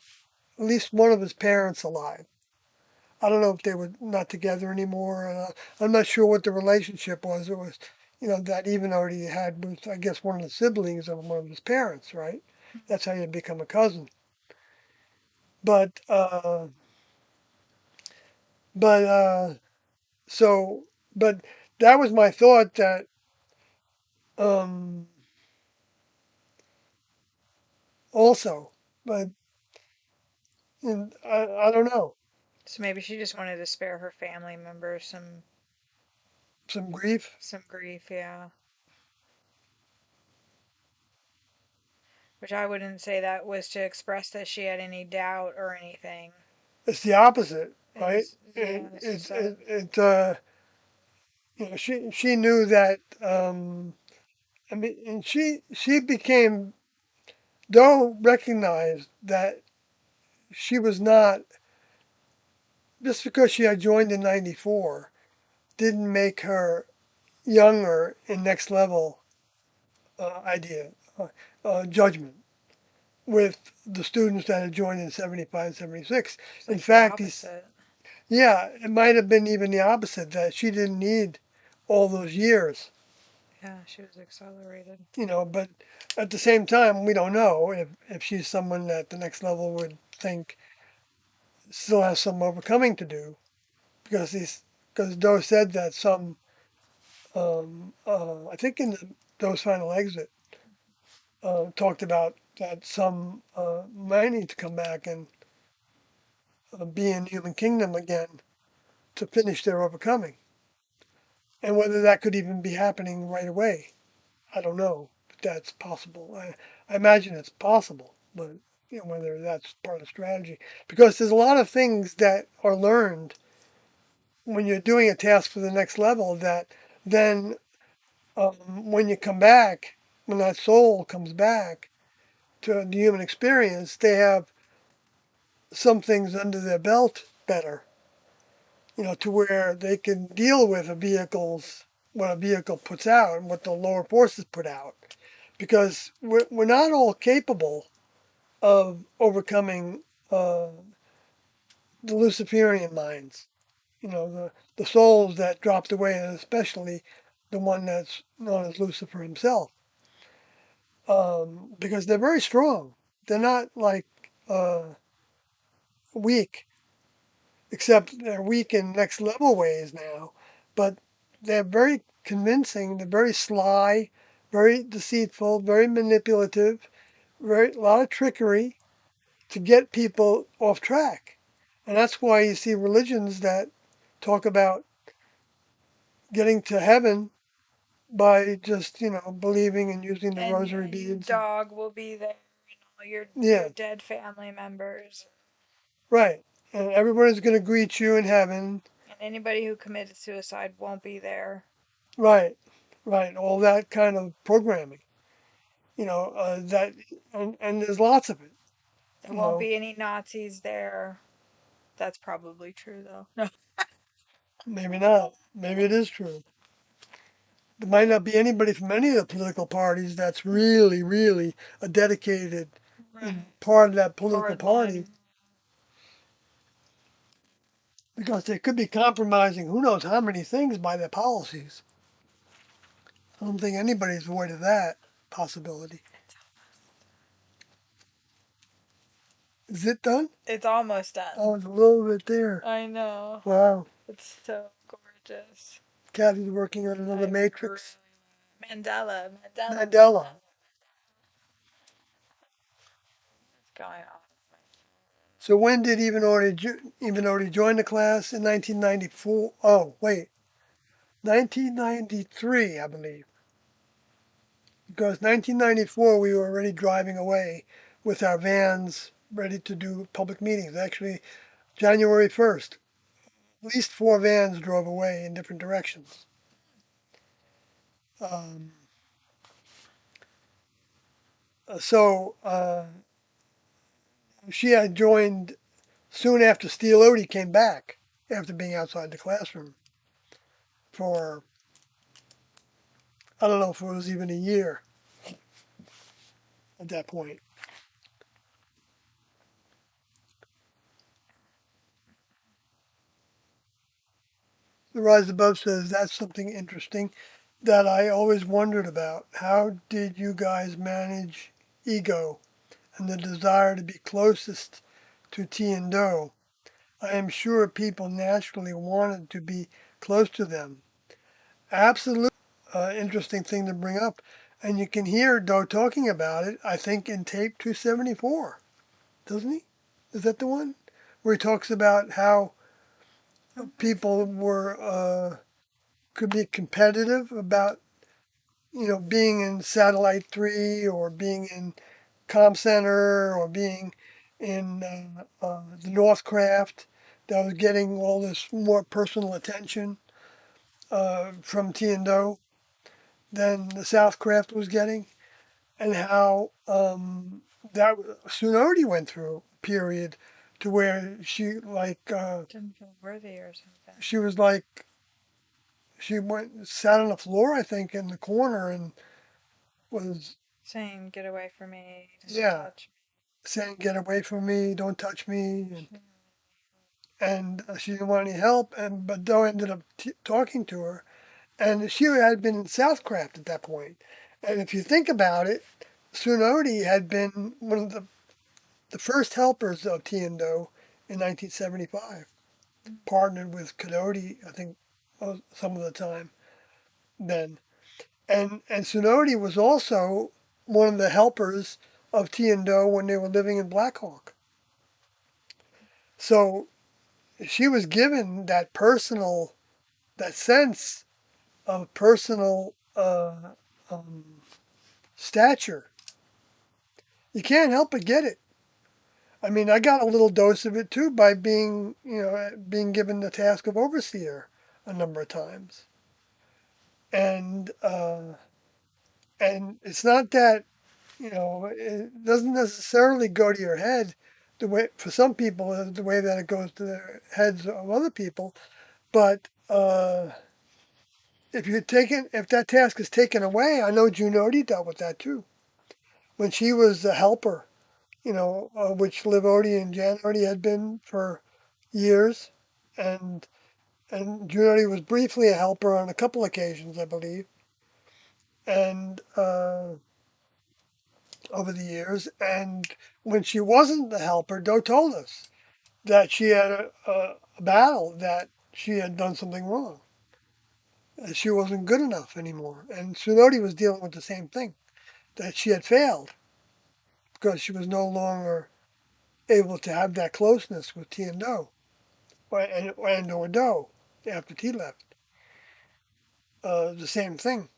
at least one of his parents alive. I don't know if they were not together anymore. I'm not sure what the relationship was. It was, that even already had with, I guess, one of the siblings of one of his parents, right? That's how you become a cousin. But, but, so, but that was my thought that, um, also, but and I don't know, So maybe she just wanted to spare her family members some grief. some grief, yeah. Which I wouldn't say that was to express that she had any doubt or anything. It's the opposite, right? It's yeah, it's just that She knew that. I mean, and she became Doe recognized that she was not just because she had joined in '94 didn't make her younger in next level idea judgment with the students that had joined in 75, 76. it's In like the fact, he's opposite. yeah, it might have been even the opposite that she didn't need all those years, Yeah, she was accelerated. but at the same time, we don't know if she's someone that the next level would think still has some overcoming to do because Doe said that some I think in Doe's final exit talked about that some might need to come back and be in human kingdom again to finish their overcoming. And whether that could even be happening right away, I don't know if that's possible. I imagine it's possible, but whether that's part of the strategy. Because there's a lot of things that are learned when you're doing a task for the next level that then when you come back, when that soul comes back to the human experience, they have some things under their belt better, to where they can deal with what a vehicle puts out and what the lower forces put out. Because we're not all capable of overcoming uh, the Luciferian minds, the souls that dropped away, and especially the one that's known as Lucifer himself, because they're very strong. They're not like weak, except they're weak in next level ways now, but they're very convincing. They're very sly, very deceitful, very manipulative, very a lot of trickery to get people off track. And that's why you see religions that talk about getting to heaven by just, believing and using the And rosary your beads. dog will be there, and all your Yeah, dead family members, right. And everybody's going to greet you in heaven. and anybody who committed suicide won't be there. Right, right. All that kind of programming, that, and there's lots of it, There you won't know. be any Nazis there. That's probably true, though. No. Maybe not. Maybe it is true. There might not be anybody from any of the political parties that's really, really a dedicated Right. part of that political Hard party, line. because they could be compromising who knows how many things by their policies. I don't think anybody's avoided that possibility. Is it done? It's almost done. Oh, it's a little bit there. I know. Wow. It's so gorgeous. Kathy's working on another I matrix. Mandela, Mandela, Mandela. what's going on? So when did Even join the class? In 1994. Oh, wait. 1993, I believe. Because 1994 we were already driving away with our vans ready to do public meetings. Actually, January 1st, at least 4 vans drove away in different directions. Um, so she had joined soon after Steel Odie came back after being outside the classroom for, I don't know if it was even a year at that point. The Rise Above says that's something interesting that I always wondered about. How did you guys manage ego and the desire to be closest to T and Do? I am sure people naturally wanted to be close to them. Absolutely, interesting thing to bring up. And you can hear Do talking about it, I think, in tape 274, doesn't he? Is that the one? Where he talks about how people could be competitive about, being in Satellite 3 or being in Com Center or being in the Northcraft that was getting all this more personal attention from T and Do than the Southcraft was getting, and how that Sunodi went through a period to where Didn't feel worthy or something. she was like she went sat on the floor, I think, in the corner and was, Saying, "Get away from me! Don't yeah, touch saying get away from me, don't touch me, and me!" she didn't want any help, and but Doe ended up talking to her, and she had been in Southcraft at that point. And if you think about it, Sunodi had been one of the first helpers of Tiendo in 1975, partnered with Kadoti, I think, some of the time then. And Sunodi was also one of the helpers of Tiendo when they were living in Blackhawk. So she was given that sense of personal stature. You can't help but get it. I mean, I got a little dose of it too by being given the task of overseer a number of times, and and it's not that it doesn't necessarily go to your head the way for some people the way that it goes to the heads of other people, but if that task is taken away, I know Junodi dealt with that too when she was the helper which Liv Odie and Jan Odie had been for years, and June Odie was briefly a helper on a couple occasions, I believe, and over the years. And when she wasn't the helper, Doe told us that she had a battle, that she had done something wrong, that she wasn't good enough anymore. And Sunodi was dealing with the same thing, that she had failed because she was no longer able to have that closeness with T and Doe, or Doe after T left. The same thing.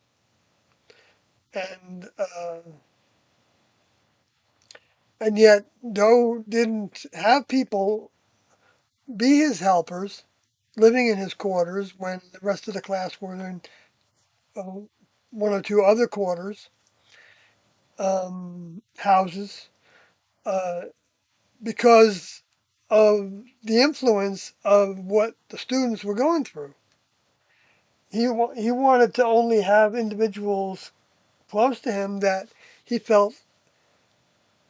And and yet Doe didn't have people be his helpers living in his quarters when the rest of the class were in uh, one or two other quarters, houses, uh, because of the influence of what the students were going through. He wanted to only have individuals close to him that he felt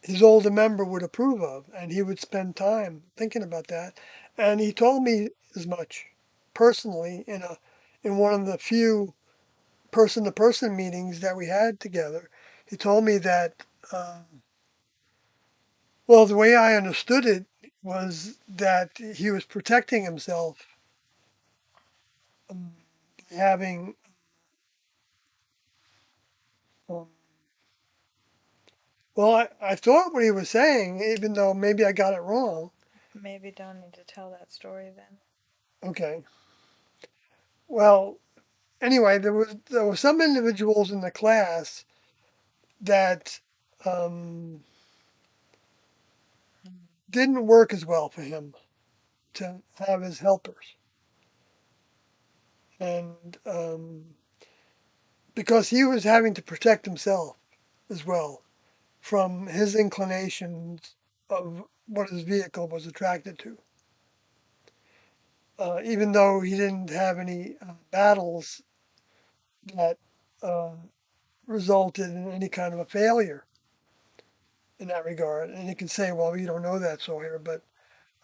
his older member would approve of, and he would spend time thinking about that. And he told me as much personally in one of the few person to person meetings that we had together. He told me that well, the way I understood it was that he was protecting himself, um, having um, well, I thought what he was saying, even though maybe I got it wrong. Maybe don't need to tell that story then. Okay. Well, anyway, there were some individuals in the class that um, didn't work as well for him to have as helpers, and because he was having to protect himself as well from his inclinations of what his vehicle was attracted to. Even though he didn't have any battles that uh, resulted in any kind of a failure in that regard. And you can say, well, you don't know that, Sawyer, but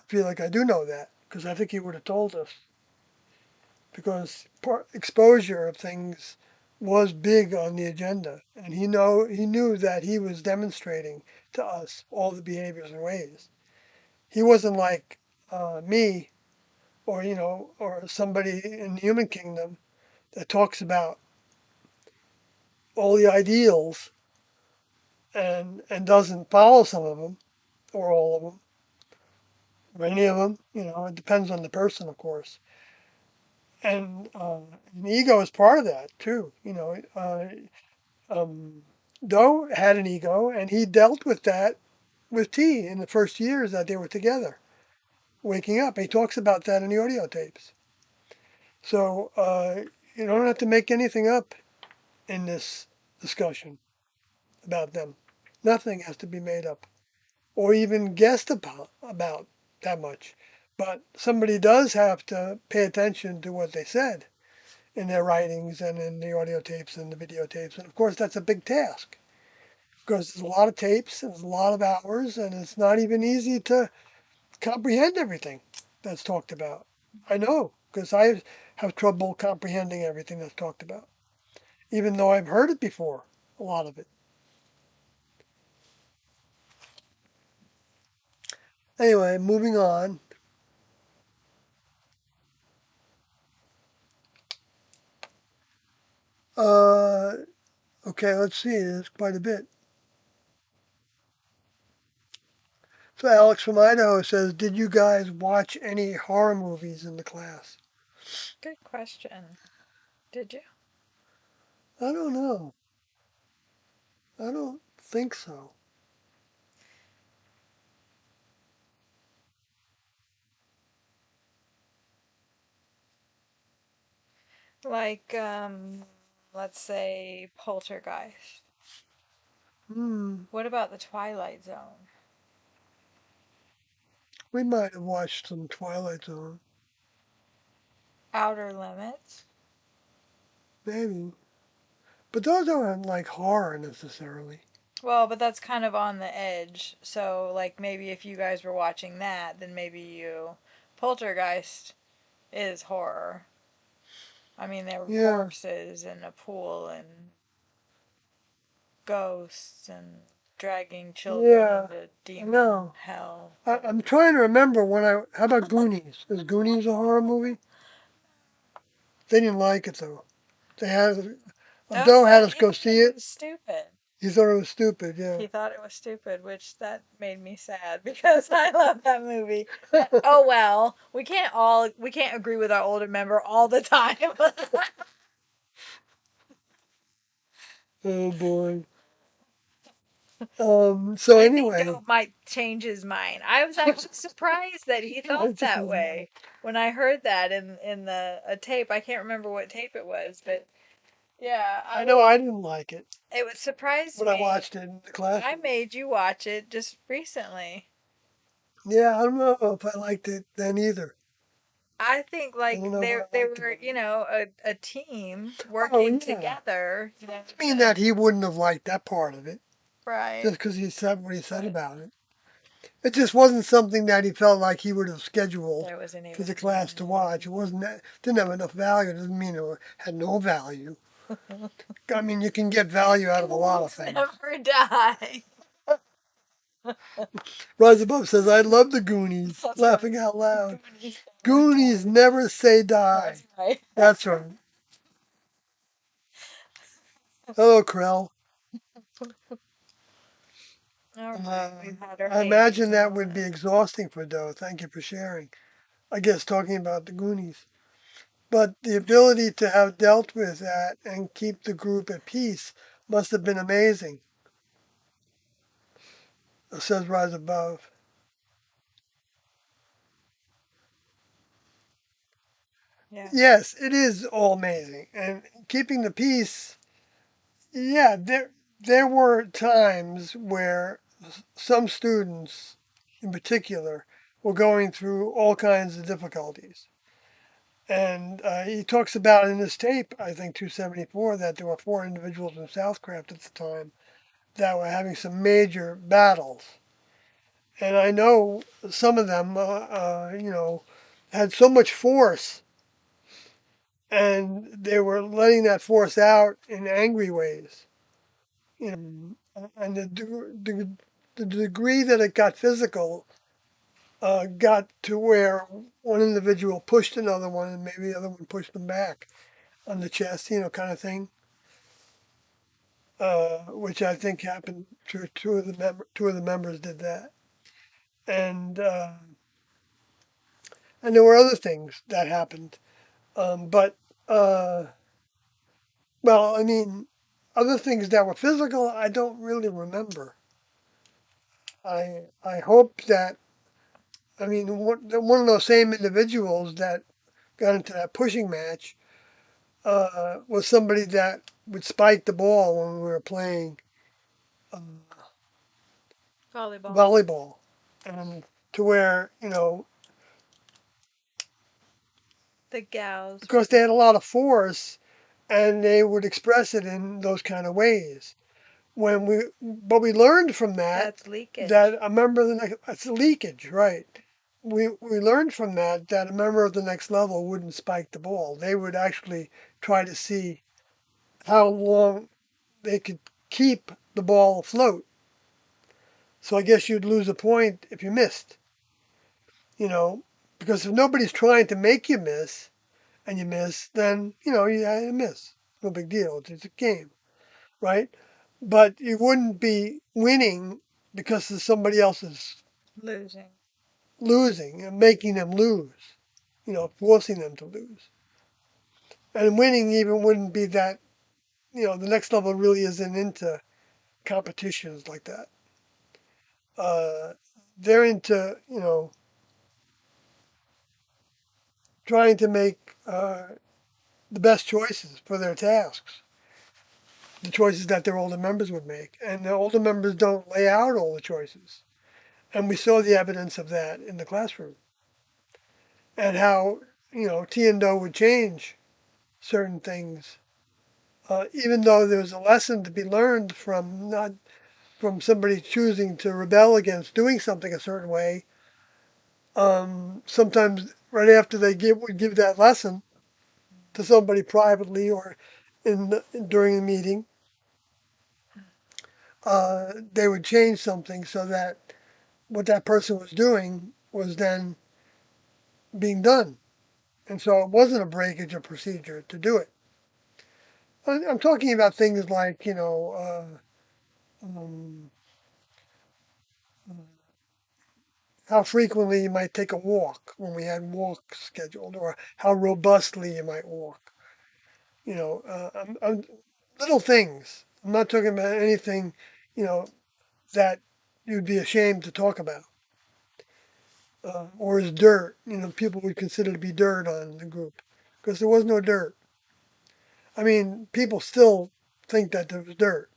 I feel like I do know that because I think he would have told us because exposure of things was big on the agenda, and he knew that he was demonstrating to us all the behaviors and ways. He wasn't like me or or somebody in the human kingdom that talks about all the ideals and doesn't follow some of them or all of them or any of them. It depends on the person, of course. And ego is part of that too. Um, Doe had an ego, and he dealt with that with T in the first years that they were together, waking up. He talks about that in the audio tapes. So you don't have to make anything up in this discussion about them. Nothing has to be made up or even guessed about that much. But somebody does have to pay attention to what they said in their writings and in the audio tapes and the videotapes. And of course, that's a big task because there's a lot of tapes and there's a lot of hours, and it's not even easy to comprehend everything that's talked about. I know because I have trouble comprehending everything that's talked about, even though I've heard it before, a lot of it. Anyway, moving on. Uh, okay, let's see. There's quite a bit. So Alex from Idaho says, "Did you guys watch any horror movies in the class?" Good question. Did you? I don't know. I don't think so. Like, let's say Poltergeist. Hmm. What about The Twilight Zone? We might have watched some Twilight Zone. Outer Limits? Maybe. But those aren't like horror necessarily. Well, but that's kind of on the edge. So, like, maybe if you guys were watching that, then maybe you. Poltergeist is horror. I mean, there were Yeah, corpses and a pool and ghosts and dragging children yeah, into I demon know. hell. I'm trying to remember when I. How about Goonies? Is Goonies a horror movie? They didn't like it though. They had Oh, Doe had yeah, us he go thought see it it. was stupid. He thought it was stupid. Yeah. He thought it was stupid, which that made me sad because I love that movie. Oh well, we can't agree with our older member all the time. Oh boy. So I think anyway, Dope might change his mind. I was actually surprised that he I thought just that was mad. way when I heard that in the a tape. I can't remember what tape it was, but yeah, I know I didn't like it it would surprise when I me. watched it in the I classroom. made you watch it just recently. Yeah, I don't know if I liked it then either. I think I like don't know what I they liked were, about you it. know, a team Oh working yeah, together, you know, I mean that he wouldn't have liked that part of it right. just because he said what he said But about it. It just wasn't something that he felt like he would have scheduled there wasn't for even the class to watch. It wasn't that, didn't have enough value. It doesn't mean it had no value. I mean, you can get value out of a lot of things. never die. Rise Above says, I love the Goonies. That's Laughing right. out loud. Goonies never Goonies die. never say die. That's right. That's right. Hello, Krell. All right, Uh, we've had our I Hades imagine that would be moment. exhausting for Doe. Thank you for sharing. I guess talking about the Goonies. But the ability to have dealt with that and keep the group at peace must have been amazing, says Rise Above. Yeah, Yes, it is all amazing. And keeping the peace, yeah, there were times where some students in particular were going through all kinds of difficulties. And he talks about in his tape, I think 274, that there were four individuals in Southcraft at the time that were having some major battles. And I know some of them, had so much force and they were letting that force out in angry ways. And the degree that it got physical got to where one individual pushed another one and maybe the other one pushed them back on the chest, kind of thing, which I think happened to two of the members did that. And there were other things that happened. But, uh, well, I mean, other things that were physical, I don't really remember. I hope that, I mean, one of those same individuals that got into that pushing match was somebody that would spike the ball when we were playing uh, volleyball. volleyball. And to where, The gals because would. they had a lot of force and they would express it in those kind of ways. But we learned from that That's leakage. that a member of the next, it's leakage, right? We learned from that a member of the next level wouldn't spike the ball. They would actually try to see how long they could keep the ball afloat. So I guess you'd lose a point if you missed, you know, because if nobody's trying to make you miss and you miss, then you miss. No big deal. It's a game, right? But you wouldn't be winning because of somebody else's Losing. losing and making them lose, forcing them to lose. And winning even wouldn't be that, the next level really isn't into competitions like that. Uh, they're into, trying to make the best choices for their tasks, the choices that their older members would make. And the older members don't lay out all the choices. And we saw the evidence of that in the classroom and how, T and Do would change certain things, even though there was a lesson to be learned from not. from somebody choosing to rebel against doing something a certain way, sometimes right after would give that lesson to somebody privately or during a meeting, they would change something so that what that person was doing was then being done. And so it wasn't a breakage of procedure to do it. I'm talking about things like, um, how frequently you might take a walk when we had walks scheduled, or how robustly you might walk. Little things. I'm not talking about anything, you know, that you'd be ashamed to talk about, or as dirt. People would consider to be dirt on the group, because there was no dirt. I mean, people still think that there was dirt,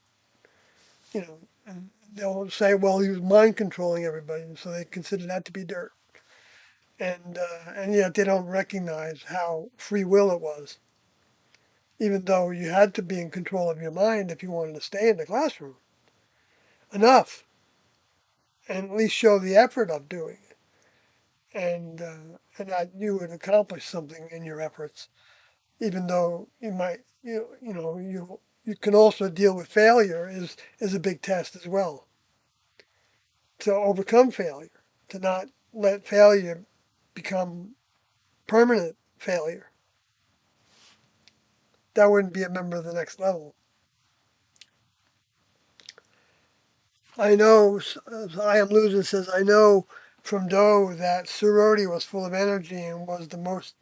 and they'll say, well, he was mind controlling everybody, and so they consider that to be dirt. And yet they don't recognize how free will it was, even though you had to be in control of your mind if you wanted to stay in the classroom enough, and at least show the effort of doing it, and that you would accomplish something in your efforts, even though you might you can also deal with failure is a big test as well, to overcome failure, to not let failure become permanent failure. That wouldn't be a member of the next level. I know, I am losing says, I know from Doe that sorority was full of energy and was the most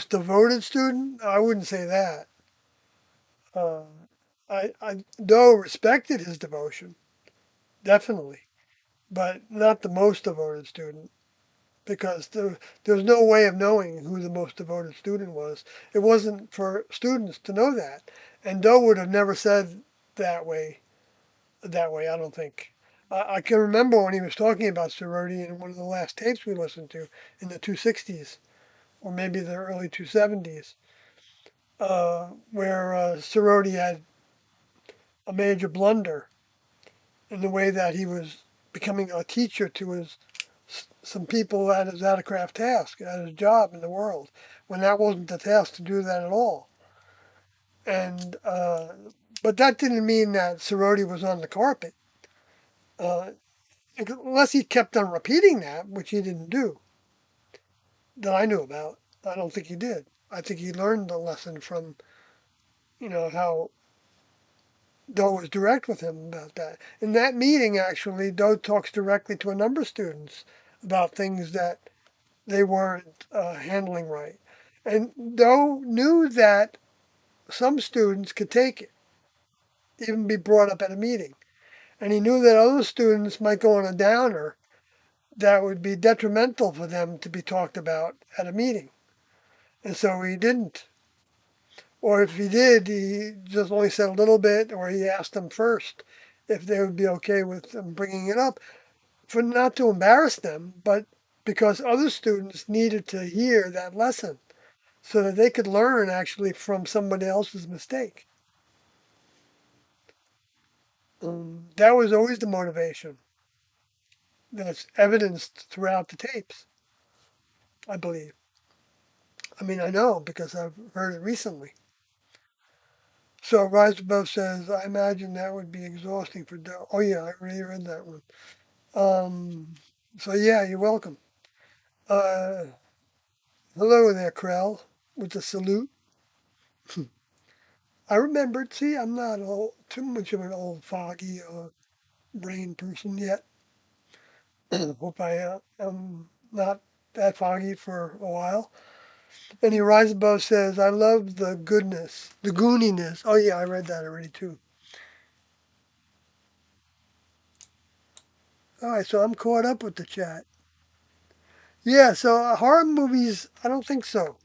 devoted student. I wouldn't say that. Uh, Doe respected his devotion, definitely, but not the most devoted student, because there's no way of knowing who the most devoted student was. It wasn't for students to know that, and Doe would have never said that way. That way, I don't think. I can remember when he was talking about sorority in one of the last tapes we listened to in the 260s, or maybe the early 270s, where sorority had a major blunder in the way that he was becoming a teacher to some people at his Atacraft task, at his job in the world, when that wasn't the task to do that at all. And but that didn't mean that sorority was on the carpet, uh, unless he kept on repeating that, which he didn't do, that I knew about. I don't think he did. I think he learned the lesson from how Doe was direct with him about that. In that meeting, actually, Doe talks directly to a number of students about things that they weren't handling right. And Doe knew that some students could take it, even be brought up at a meeting. And he knew that other students might go on a downer that would be detrimental for them to be talked about at a meeting. And so he didn't. Or if he did, he just only said a little bit, or he asked them first if they would be okay with them bringing it up, for not to embarrass them, but because other students needed to hear that lesson so that they could learn actually from somebody else's mistake. That was always the motivation that's evidenced throughout the tapes, I believe. I mean, I know because I've heard it recently. So Rise Above says, I imagine that would be exhausting for Doe. Oh yeah, I already read that one. Um, so yeah, you're welcome. Uh, Hello there, Krell, with the salute. I remembered. See, I'm not too much of an old foggy brain person yet. Hope I am not that foggy for a while. And he Rise Above says, I love the goodness, the gooniness. Oh yeah, I read that already too. All right, so I'm caught up with the chat. Yeah, so horror movies, I don't think so.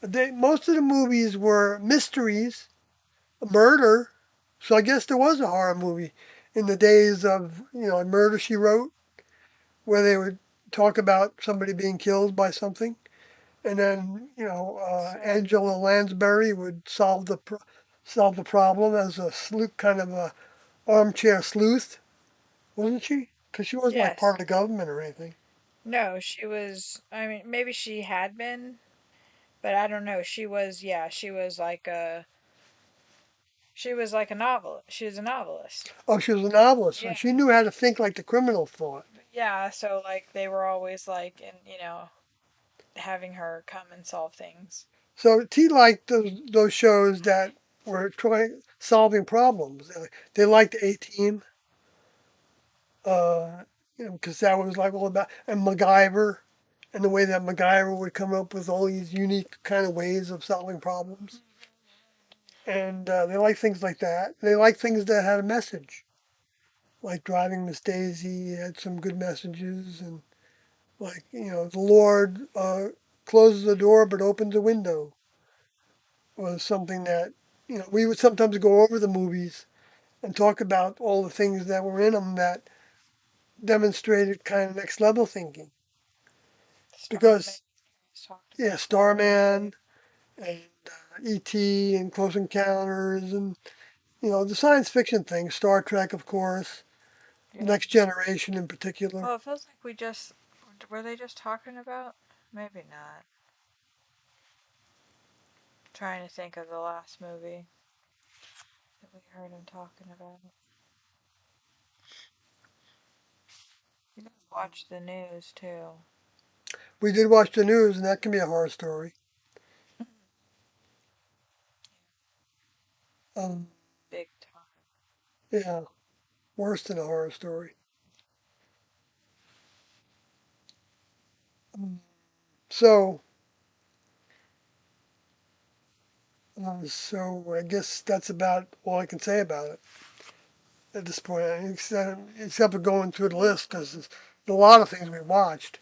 Most of the movies were mysteries, murder. So I guess there was a horror movie in the days of, Murder She Wrote, where they would talk about somebody being killed by something, and then Angela Lansbury would solve the problem as a sleuth, kind of a armchair sleuth, wasn't she? Because she wasn't like part Yes. of the government or anything. No, she was, I mean, maybe she had been, but I don't know. She was, yeah, she was like a novel. She was a novelist. Oh, she was a novelist, so Yeah. she knew how to think like the criminal thought. Yeah, so like they were always like, and having her come and solve things. So T liked those shows that were trying solving problems. They liked A Team, uh, because that was like all about and MacGyver, and the way that MacGyver would come up with all these unique kind of ways of solving problems. And they like things like that. They like things that had a message, like Driving Miss Daisy had some good messages, and like the Lord closes the door but opens the window was something that we would sometimes go over the movies and talk about all the things that were in them that demonstrated kind of next level thinking. Starman Because talked yeah, about that a little bit. Starman and E.T. and Close Encounters and the science fiction things, Star Trek of course, Yeah. Next Generation in particular. Well, it feels like were they just talking about? Maybe not. Trying to think of the last movie that we heard him talking about. You guys watch the news too. We did watch the news, and that can be a horror story. Um, Big time. yeah, worse than a horror story. Um, so, so I guess that's about all I can say about it at this point, except for going through the list because there's a lot of things we watched.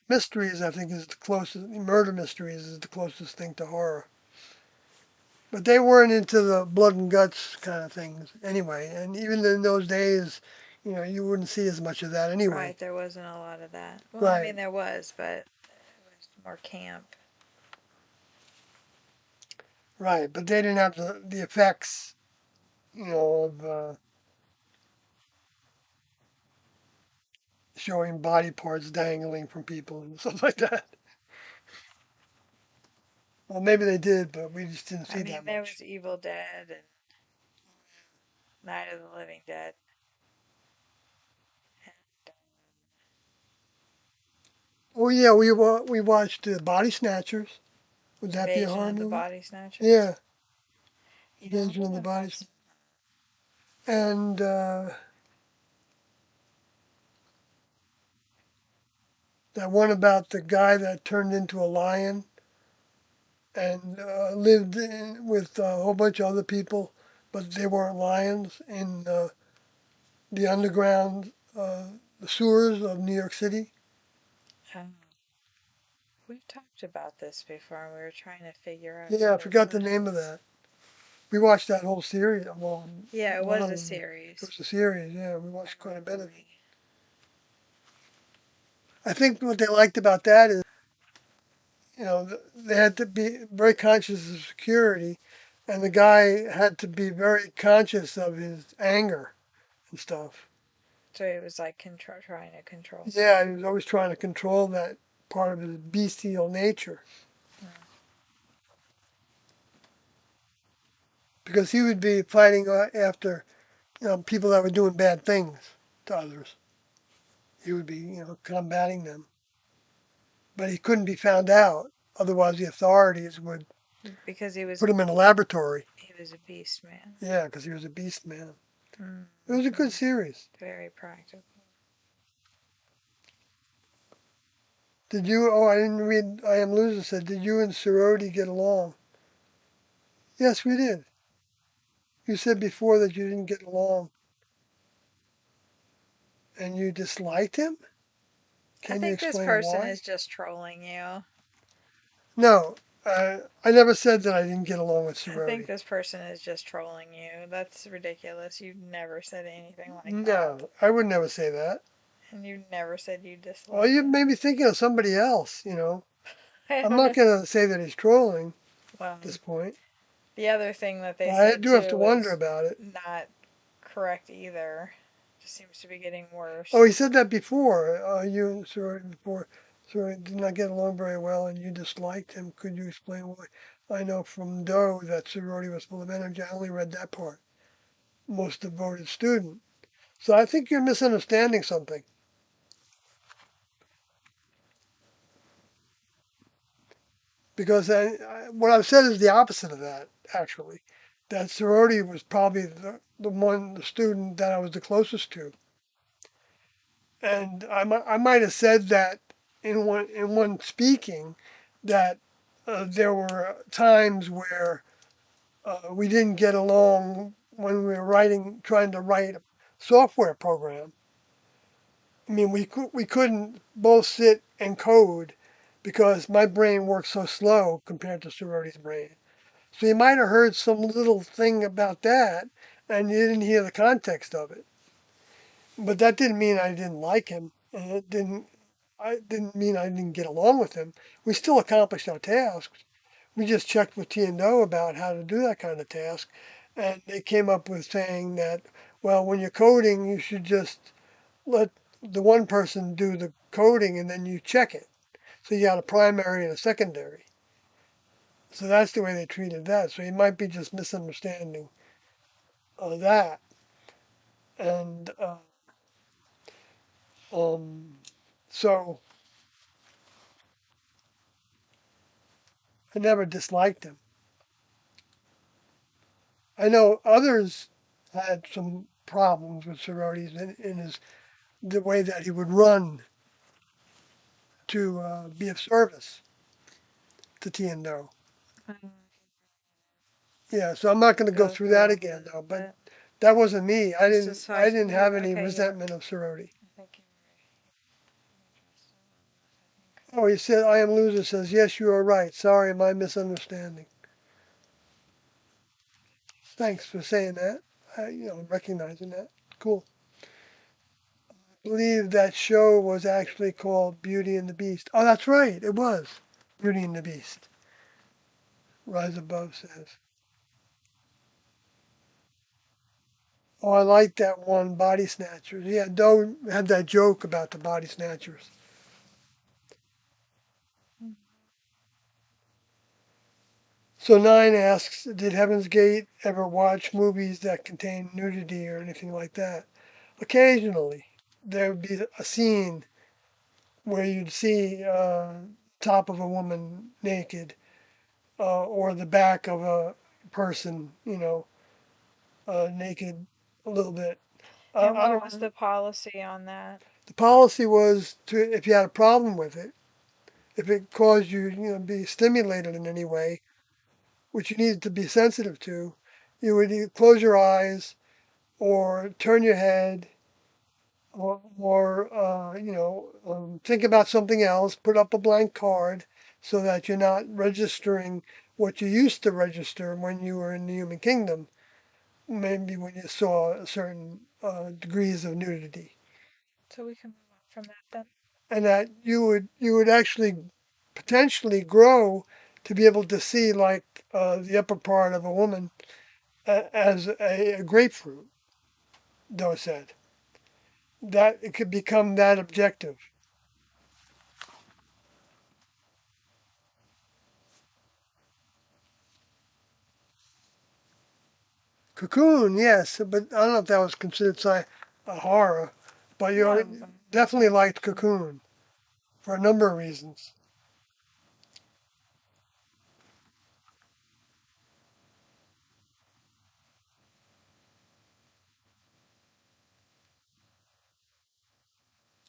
Mysteries, I think, is the closest. Murder mysteries is the closest thing to horror. But they weren't into the blood and guts kind of things anyway. And even in those days, you wouldn't see as much of that anyway. Right, there wasn't a lot of that. Well, I Right, mean, there was, but it was more camp. right. But they didn't have the effects, of showing body parts dangling from people and stuff like that. Well, maybe they did, but we just didn't I see mean, that there much. was Evil Dead and Night of the Living Dead and Oh yeah, we watched Body Snatchers. Would that be a Invasion horror of the movie? Body Snatchers. Yeah, I Invasion of don't the know if Body. I've seen And that one about the guy that turned into a lion and lived with a whole bunch of other people, but they weren't lions in the underground the sewers of New York City. that. We've talked about this before and we were trying to figure out Yeah, I what it forgot the name of was. that. We watched that whole series. Well, Yeah, it one was of a them. It series was a series. Yeah, we from watched quite a a bit of it. movie. I think what they liked about that is, they had to be very conscious of security, and the guy had to be very conscious of his anger and stuff. So he was like trying to control Yeah, he something. was always trying to control that part of his bestial nature Mm. because he would be fighting after people that were doing bad things to others. He would be combating them, but he couldn't be found out. Otherwise, the authorities would Because he was put him in a laboratory. a beast man. Yeah, because he was a beast man. It was a Mm-hmm. good series. Very practical. Did you? Oh, I didn't read. I Am Loser said, did you and Sorority get along? Yes, we did. You said before that you didn't get along and you disliked him. I Can you think this explain person why? is just trolling you. No, I never said that I didn't get along with I think Sorority. this person is just trolling you. That's ridiculous. You never said anything like that. No, I would never say that. And you never said you Well, disliked you him. made me thinking of somebody else. I I'm don't not know. going to say that he's trolling Well, at this point, the other thing that they but I said do have to too wonder was about it. not correct either. Just seems to be getting Oh, worse. he said that before. You and sorority before sorority did not get along very well, and you disliked him. Could you explain why? I know from Doe that sorority was full of energy. I only read that part. Most devoted student. So I think you're misunderstanding something. Because what I've said is the opposite of that, actually. That sorority was probably the student that I was the closest to. And I might have said that in one speaking that there were times where we didn't get along when we were trying to write a software program. I mean, we couldn't both sit and code because my brain works so slow compared to sorority's brain. So you might have heard some little thing about that, and you didn't hear the context of it. But that didn't mean I didn't like him, and it didn't. I didn't mean I didn't get along with him. We still accomplished our tasks. We just checked with T and O about how to do that kind of task, and they came up with saying that, well, when you're coding, you should just let the one person do the coding, and then you check it. So you got a primary and a secondary. So that's the way they treated that. So you might be just misunderstanding that. And um, so I never disliked him. I know others had some problems with sororities in his the way that he would run to be of service to T and O. I don't Yeah, so I'm not going to go go through through that all again though. But that. that wasn't me. It's just so I didn't have any okay, yeah. resentment of sorority. I think you're Oh, he said I am loser. Says yes, you are right. Sorry, my misunderstanding. Thanks for saying that. Recognizing that. Cool. I believe that show was actually called Beauty and the Beast. Oh, that's right. It was Beauty and the Beast. Rise Above says. Oh, I like that one, Body Snatchers. Yeah, Doe had that joke about the Body Snatchers. right. So Nine asks, did Heaven's Gate ever watch movies that contain nudity or anything like that? Occasionally, there would be a scene where you'd see top of a woman naked, or the back of a person, naked a little bit. And I what don't. was the policy on that? The policy was to, if you had a problem with it, if it caused you, be stimulated in any way, which you needed to be sensitive to, you would either close your eyes or turn your head or think about something else, put up a blank card so that you're not registering what you used to register when you were in the human kingdom, maybe when you saw certain degrees of nudity. So we can move on from that then. And that you would actually potentially grow to be able to see like the upper part of a woman as a grapefruit, Doe said. That it could become that objective. Cocoon, yes, but I don't know if that was considered a horror, but Yeah, that's definitely why. liked Cocoon for a number of reasons.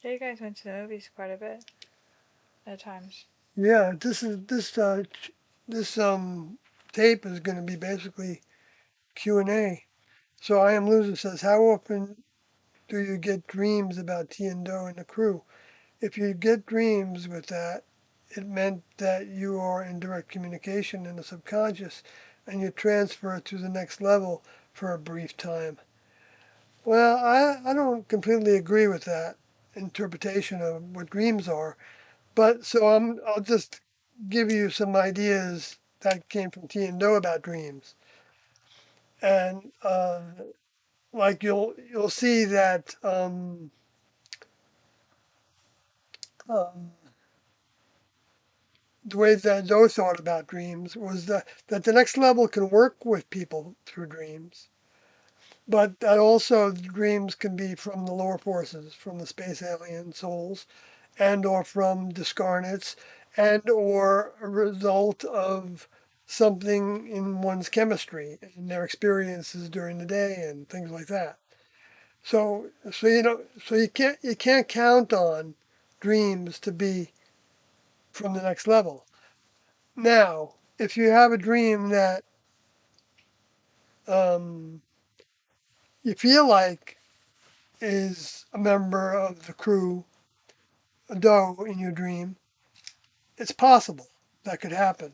Yeah, you guys went to the movies quite a bit at times. Yeah, this tape is going to be basically Q&A. So I am loser says, how often do you get dreams about T and Do and the crew? If you get dreams with that, it meant that you are in direct communication in the subconscious and you transfer it to the next level for a brief time. Well, I don't completely agree with that interpretation of what dreams are, but I'll just give you some ideas that came from T and Do about dreams. And like you'll see that um, the way that Zoe thought about dreams was that the next level can work with people through dreams, but that also the dreams can be from the lower forces, from the space alien souls, and or from discarnates, and or a result of something in one's chemistry and their experiences during the day and things like that. So you can't count on dreams to be from the next level. Now, if you have a dream that um, you feel like is a member of the crew, a doe in your dream, it's possible that could happen.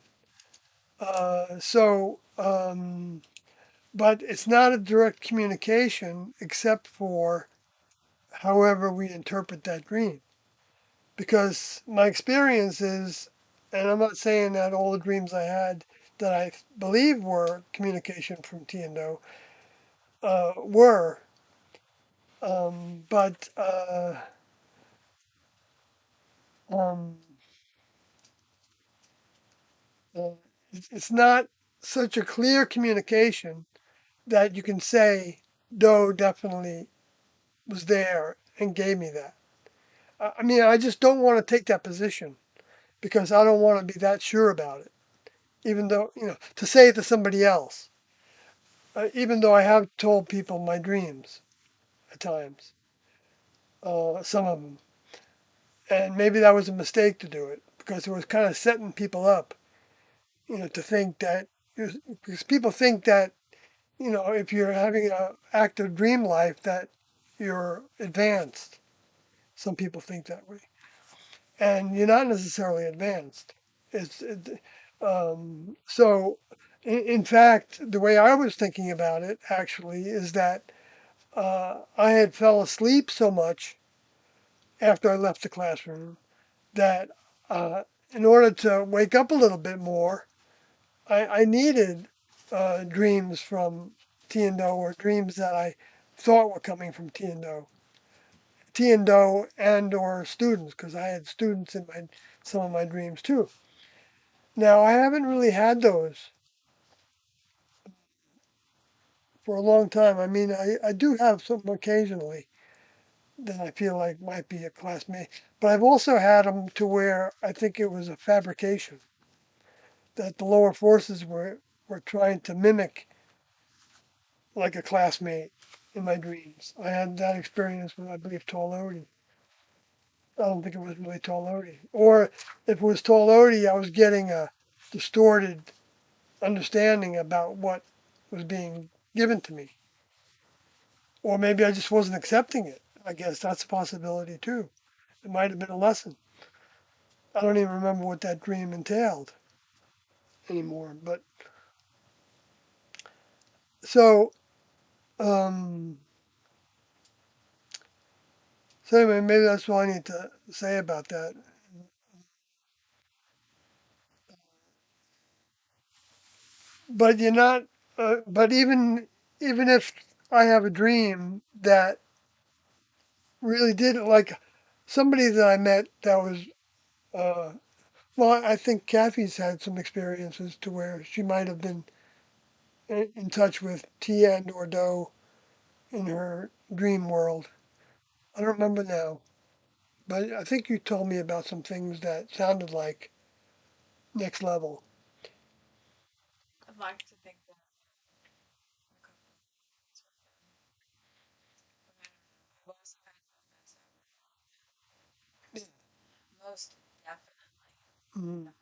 But it's not a direct communication except for however we interpret that dream. Because my experience is, and I'm not saying that all the dreams I had that I believe were communication from Tiando were, but um, uh, it's not such a clear communication that you can say Doe definitely was there and gave me that. I mean, I just don't want to take that position because I don't want to be that sure about it. Even though, to say it to somebody else, even though I have told people my dreams at times, some of them. And maybe that was a mistake to do it because it was kind of setting people up, to think that, because people think that, if you're having an active dream life, that you're advanced. Some people think that way. And you're not necessarily advanced. It's so. In fact, the way I was thinking about it actually is that I had fell asleep so much after I left the classroom that in order to wake up a little bit more, I needed dreams from Tiando or dreams that I thought were coming from Tiando and or students because I had students in my some of my dreams too. Now I haven't really had those for a long time. I mean, I do have some occasionally that I feel like might be a classmate, but I've also had them to where I think it was a fabrication that the lower forces were trying to mimic like a classmate in my dreams. I had that experience with I believe Tall Odie. I don't think it was really Tall Odie, or if it was Tall Odie, I was getting a distorted understanding about what was being given to me. Or maybe I just wasn't accepting it. I guess that's a possibility too. It might have been a lesson. I don't even remember what that dream entailed anymore. But so, um, so anyway, maybe that's all I need to say about that. But you're not. But even if I have a dream that really did like somebody that I met that was uh, well, I think Kathy's had some experiences to where she might have been in touch with Tien or Do in her dream world. I don't remember now, but I think you told me about some things that sounded like next level. I'd like to think that I've also had moments that were most definitely Mm. not.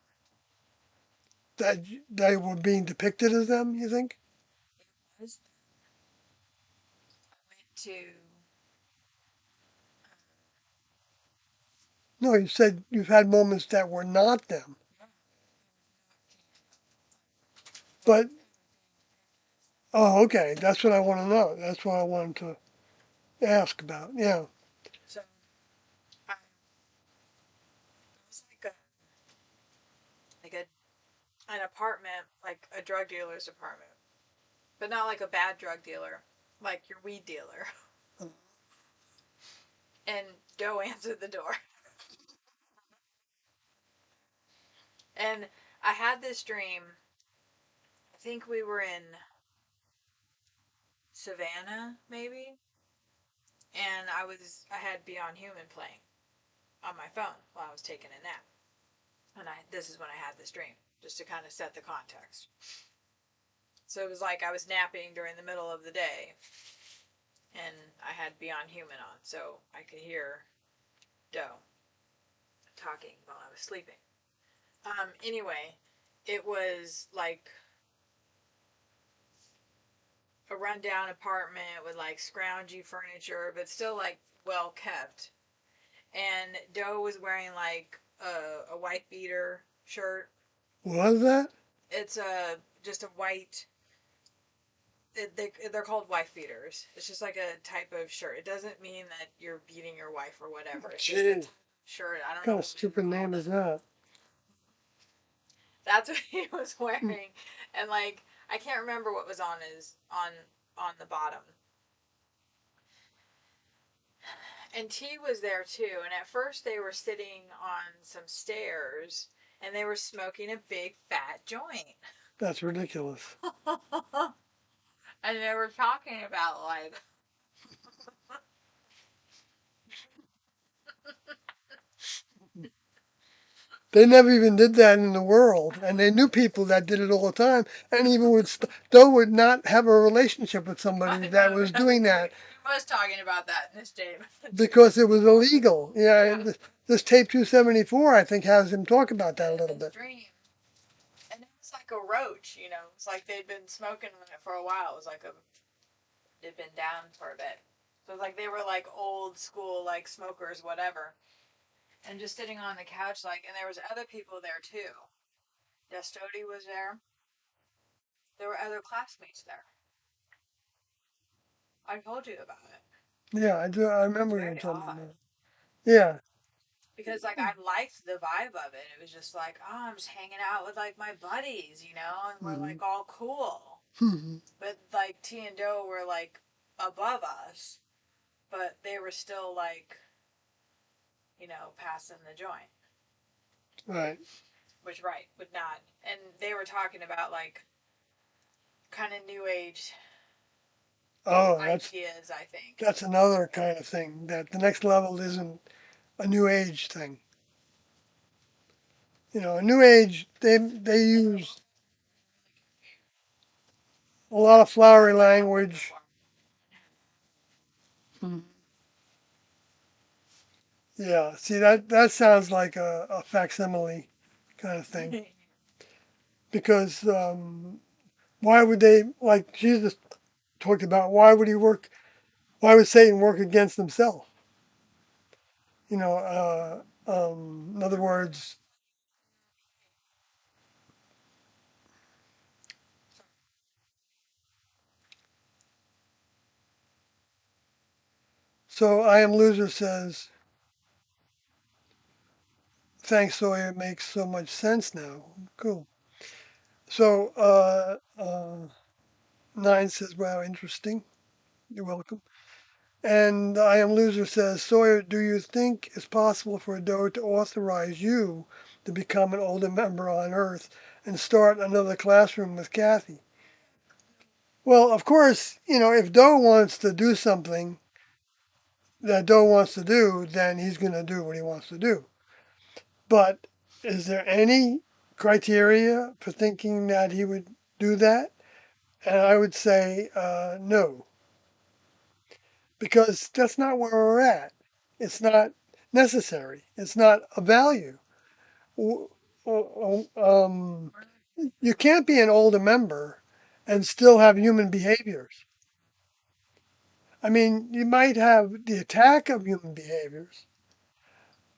That they were being depicted as them, you think? It was. I went to No, you said you've had moments that were not them. no, it was not TNO. What But, they were being depicted as them. oh, okay, that's what I want to know. That's what I wanted to ask about. Yeah. So it was like an apartment, like a drug dealer's apartment, but not like a bad drug dealer. like your weed dealer. And Doe answered the door. And I had this dream. I think we were in Savannah, maybe, and I had Beyond Human playing on my phone while I was taking a nap. And this is when I had this dream, just to kind of set the context. So it was like I was napping during the middle of the day, and I had Beyond Human on, so I could hear Doe talking while I was sleeping. Anyway, it was like a rundown apartment with like scroungy furniture, but still like well kept. And Doe was wearing like a white beater shirt. Was that? It's a just a white. They're called wife beaters. It's just like a type of shirt. It doesn't mean that you're beating your wife or whatever. It's just a type Jeez, of shirt. I what don't kind know of what we stupid call name them. is that? That's what he was wearing, and like I can't remember what was on the bottom. And T was there too. And at first they were sitting on some stairs and they were smoking a big fat joint. That's ridiculous. And they were talking about like They never even did that in the world, and they knew people that did it all the time, and even would Doe would not have a relationship with I somebody that know was that's doing that he was talking about that in this statement too. because it was illegal. Yeah, Yeah. and this tape 274, I think, has him talk about that a little His bit. dream. And it was like a roach, you know. It's like they'd been smoking on it for a while. It was like they'd been down for a bit. So it was like they were like old school like smokers, whatever. And just sitting on the couch like and there was other people there too. Destody was there. There were other classmates there. I told you about it. Yeah, I do. I It was remember you very told me odd that. Yeah. because like I liked the vibe of it. It was just like, oh, I'm just hanging out with like my buddies, you know, and we're Mm-hmm. like all cool. Mm-hmm. But like T and Doe were like above us, but they were still like, you know, passing the joint, Right. which right would not. And they were talking about like kind of new age Oh, ideas. I think. that's another kind of thing. That the next level isn't a new age thing. You know, a new age they use a lot of flowery language. Mm. Yeah. See that sounds like a facsimile kind of thing. Because why would they, like Jesus talked about, why would he work? Why would Satan work against himself? You know, in other words, so I Am Loser says, thanks, Sawyer, it makes so much sense now. Cool. So Nine says, wow, interesting. You're welcome. And I Am Loser says, Sawyer, do you think it's possible for Doe to authorize you to become an older member on Earth and start another classroom with Kathy? Well, of course, you know, if Doe wants to do something that Doe wants to do, then he's going to do what he wants to do. But is there any criteria for thinking that he would do that? And I would say no, because that's not where we're at. It's not necessary. It's not a value. W- you can't be an older member and still have human behaviors. I mean, you might have the attack of human behaviors,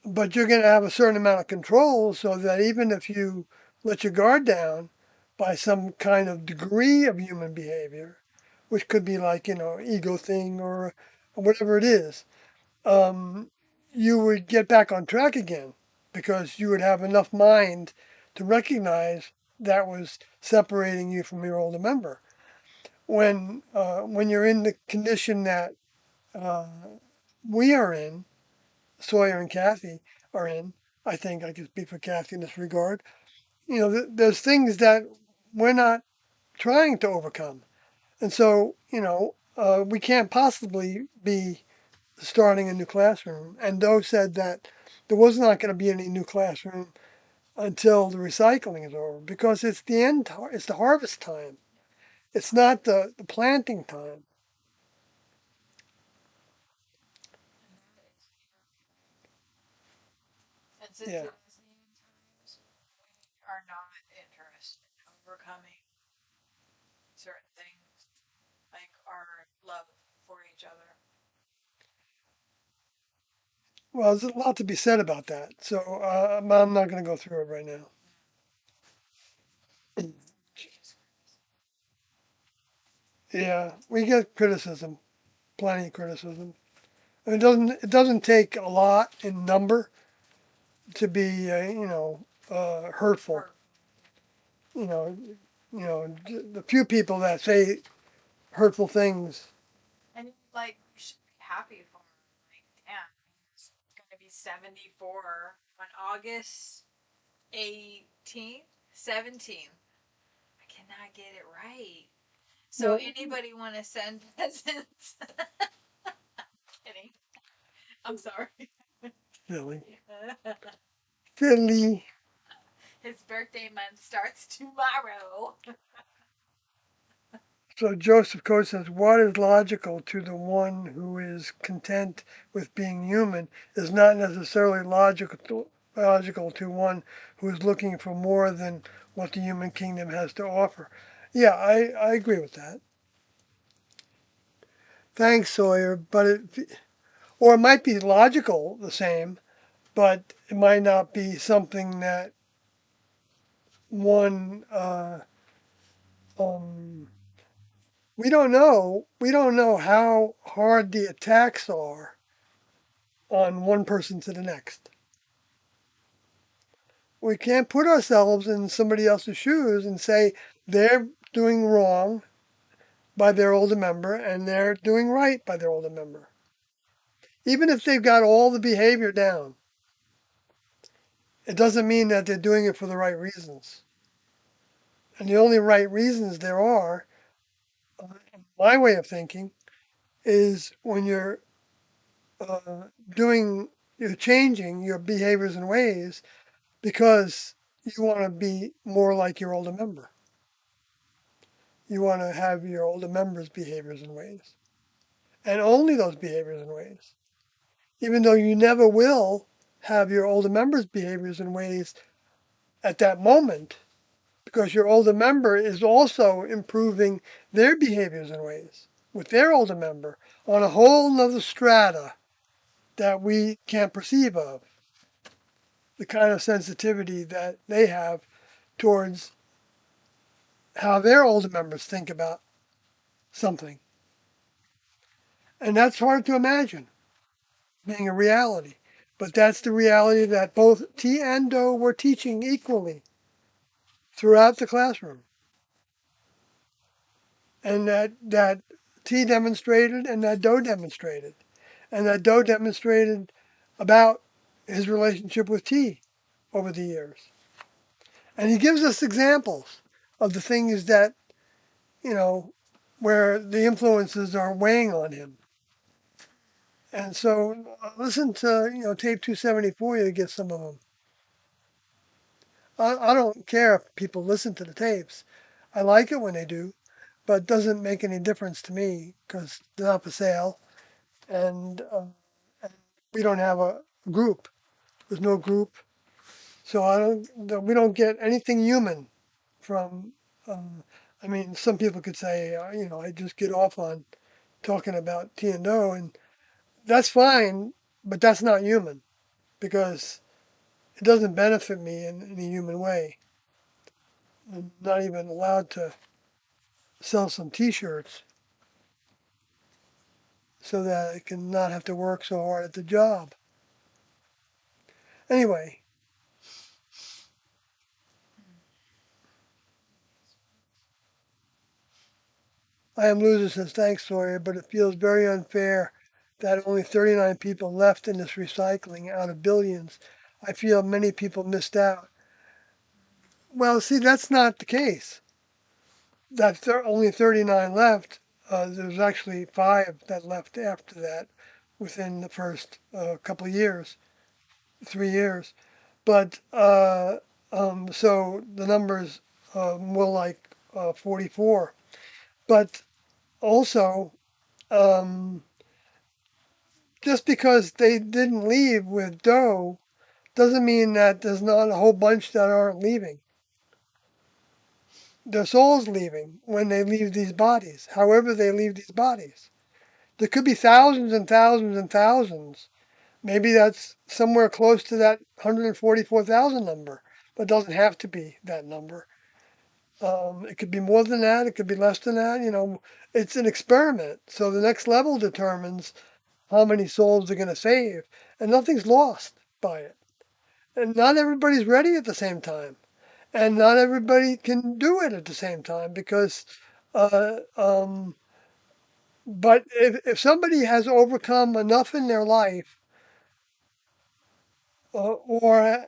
but you're going to have a certain amount of control so that even if you let your guard down by some kind of degree of human behavior, which could be like, you know, ego thing or whatever it is, um, you would get back on track again because you would have enough mind to recognize that was separating you from your older member. when you're in the condition that uh, we are in, Sawyer and Kathy are in. I think I can speak for Kathy in this regard. You know, there's things that we're not trying to overcome, and so we can't possibly be starting a new classroom. And Doe said that there was not going to be any new classroom until the recycling is over because it's the end. It's the harvest time. It's not the planting time. And since Yeah. it is the end times, we are not interested in overcoming certain things like our love for each other. Well, there's a lot to be said about that. So I'm not going to go through it right now. Yeah, we get criticism, plenty of criticism. And it doesn't take a lot in number to be hurtful. Hurt. You know, the few people that say hurtful things. And like, you should be happy for him. Like, damn, he's gonna be 74 on August 18th, 17th. I cannot get it right. So Well, anybody want to send presents? Kidding. I'm sorry. silly, silly. His birthday month starts tomorrow. So Joseph Coates says, what is logical to the one who is content with being human is not necessarily logical to one who is looking for more than what the human kingdom has to offer. Yeah, I agree with that. Thanks, Sawyer. Or it might be logical the same, but it might not be something that one um, we don't know how hard the attacks are on one person to the next. We can't put ourselves in somebody else's shoes and say they're doing wrong by their older member and they're doing right by their older member. Even if they've got all the behavior down, it doesn't mean that they're doing it for the right reasons. And the only right reasons there are, my way of thinking, is when uh, doing, you're changing your behaviors and ways because you want to be more like your older member. You want to have your older member's behaviors and ways, and only those behaviors and ways. Even though you never will have your older member's behaviors and ways at that moment, because your older member is also improving their behaviors and ways with their older member on a whole nother strata that we can't perceive of. The kind of sensitivity that they have towards how their older members think about something. And that's hard to imagine being a reality. But that's the reality that both T and Do were teaching equally throughout the classroom. And that T demonstrated and that Do demonstrated. And that Do demonstrated about his relationship with T over the years. And he gives us examples of the things that, you know, where the influences are weighing on him. And so listen to, tape 274 to get some of them. I don't care if people listen to the tapes. I like it when they do, but it doesn't make any difference to me because they're not for sale. And we don't have a group. There's no group. So we don't get anything human from, I mean, some people could say, I just get off on talking about T and O, and that's fine, but that's not human because it doesn't benefit me in any human way. I'm not even allowed to sell some T-shirts so that I can not have to work so hard at the job. Anyway, I am loser says, thanks, Sawyer, but it feels very unfair that only 39 people left in this recycling out of billions. I feel many people missed out. Well, see, that's not the case. That only 39 left. There's actually 5 that left after that within the first couple of years, 3 years. But so the numbers more like 44. But also, um, just because they didn't leave with Doe doesn't mean that there's not a whole bunch that aren't leaving. Their soul's leaving when they leave these bodies, however they leave these bodies. There could be thousands and thousands and thousands. Maybe that's somewhere close to that 144,000 number, but it doesn't have to be that number. It could be more than that. It could be less than that. It's an experiment. So the next level determines how many souls they're going to save, and nothing's lost by it. And not everybody's ready at the same time, and not everybody can do it at the same time because. Uh, um, but if somebody has overcome enough in their life, or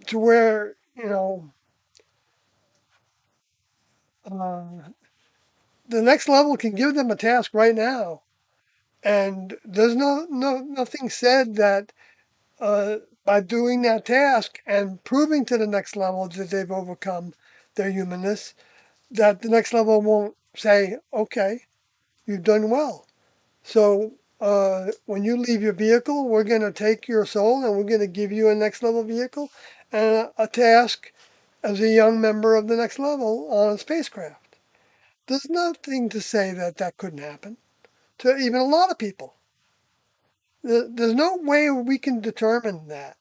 to where uh, the next level can give them a task right now, and there's nothing said that by doing that task and proving to the next level that they've overcome their humanness, that the next level won't say, okay, you've done well. So when you leave your vehicle, we're going to take your soul and we're going to give you a next level vehicle and a task as a young member of the next level on a spacecraft. There's nothing to say that that couldn't happen to even a lot of people. There's no way we can determine that.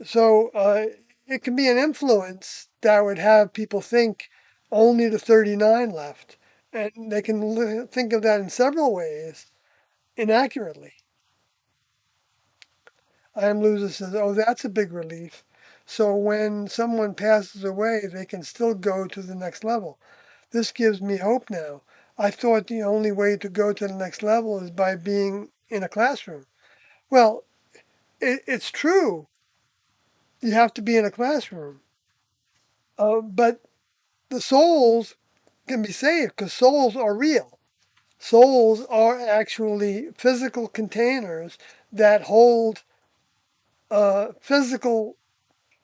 So it can be an influence that would have people think only the 39 left. And they can think of that in several ways inaccurately. I am loser says, oh, that's a big relief. So when someone passes away, they can still go to the next level. This gives me hope now. I thought the only way to go to the next level is by being in a classroom. Well, it's true. You have to be in a classroom. But the souls can be saved because souls are real. Souls are actually physical containers that hold physical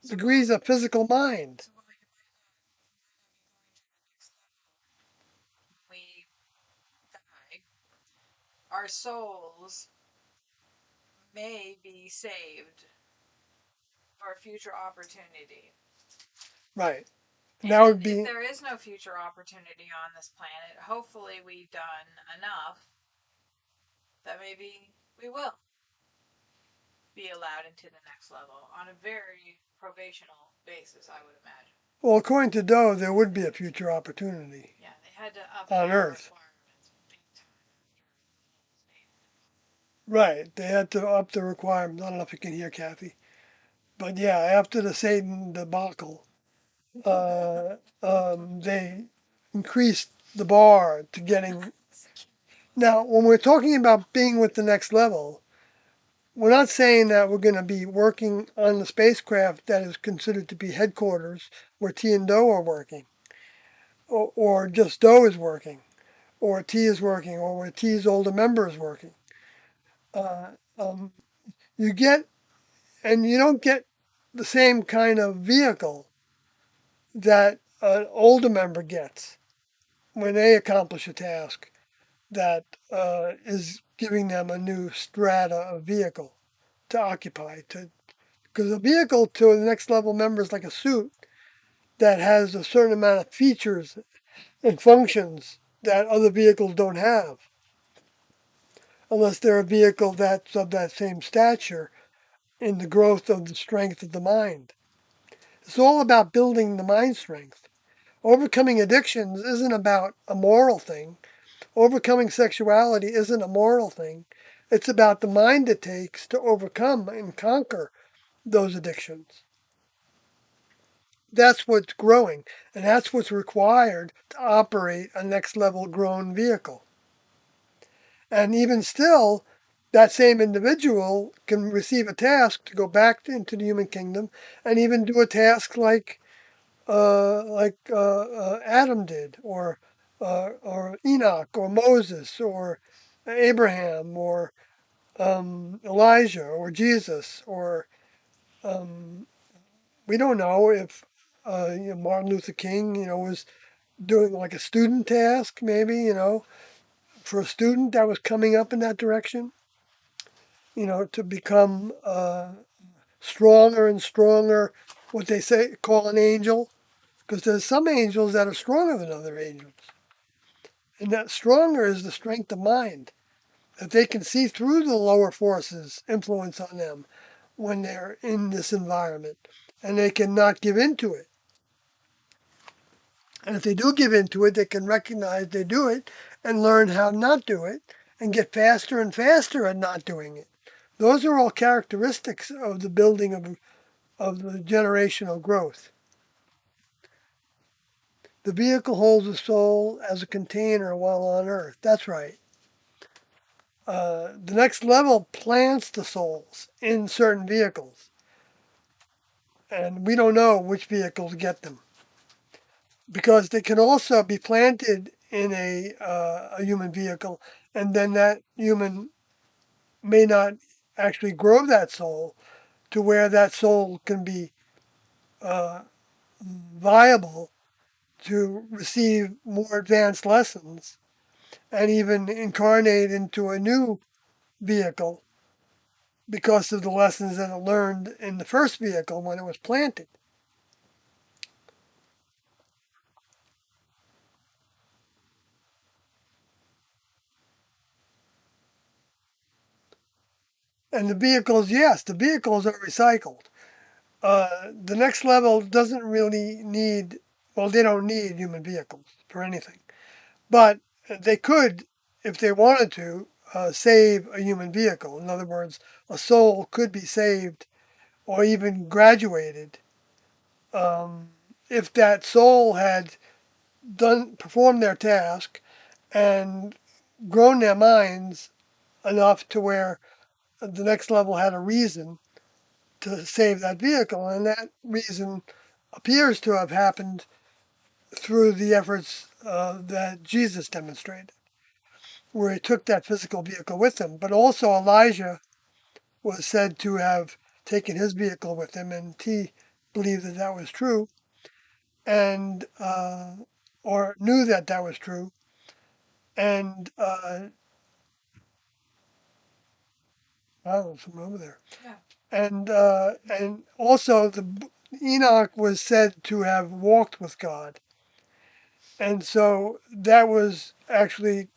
So what degrees of physical mind. so what I we die, our souls may be saved for a future opportunity. Right. And that And would if be, there is no future opportunity on this planet, hopefully we've done enough that maybe we will be allowed into the next level on a very probational basis, I would imagine. well, according to Doe, there would be a future opportunity Yeah, they had to up on their Earth. requirements big time after the Right. They had to up the requirements. I don't know if you can hear Kathy. But yeah, after the Satan debacle, they increased the bar to getting. Now, when we're talking about being with the next level, we're not saying that we're going to be working on the spacecraft that is considered to be headquarters where T and Doe are working, or just Doe is working, or T is working, or where T's older member is working. Uh, um, you get, and you don't get the same kind of vehicle that an older member gets when they accomplish a task that is giving them a new strata of vehicle to occupy. Because a vehicle to the next level member is like a suit that has a certain amount of features and functions that other vehicles don't have, unless they're a vehicle that's of that same stature in the growth of the strength of the mind. It's all about building the mind strength. Overcoming addictions isn't about a moral thing. Overcoming sexuality isn't a moral thing. It's about the mind it takes to overcome and conquer those addictions. that's what's growing, and that's what's required to operate a next level grown vehicle. And even still, that same individual can receive a task to go back into the human kingdom and even do a task like Adam did, or Enoch, or Moses, or Abraham, or Elijah, or Jesus, or we don't know if Martin Luther King, was doing like a student task, maybe, for a student that was coming up in that direction, to become stronger and stronger, what they say call an angel, because there's some angels that are stronger than other angels. And that stronger is the strength of mind, that they can see through the lower forces' influence on them when they're in this environment, and they cannot give into it. And if they do give into it, they can recognize they do it and learn how not do it and get faster and faster at not doing it. Those are all characteristics of the building of the generational growth. The vehicle holds the soul as a container while on earth. That's right. The next level plants the souls in certain vehicles, and we don't know which vehicles get them because they can also be planted in a human vehicle, and then that human may not actually grow that soul to where that soul can be uh, viable to receive more advanced lessons and even incarnate into a new vehicle because of the lessons that it learned in the first vehicle when it was planted. And the vehicles, yes, the vehicles are recycled. The next level doesn't really need, well, they don't need human vehicles for anything. But they could, if they wanted to, save a human vehicle. In other words, a soul could be saved or even graduated um, if that soul had performed their task and grown their minds enough to where the next level had a reason to save that vehicle, and that reason appears to have happened through the efforts that Jesus demonstrated, where he took that physical vehicle with him. But also Elijah was said to have taken his vehicle with him, and he believed that that was true, and or knew that that was true, and oh, someone over there, Yeah. and also the Enoch was said to have walked with God, and so that was actually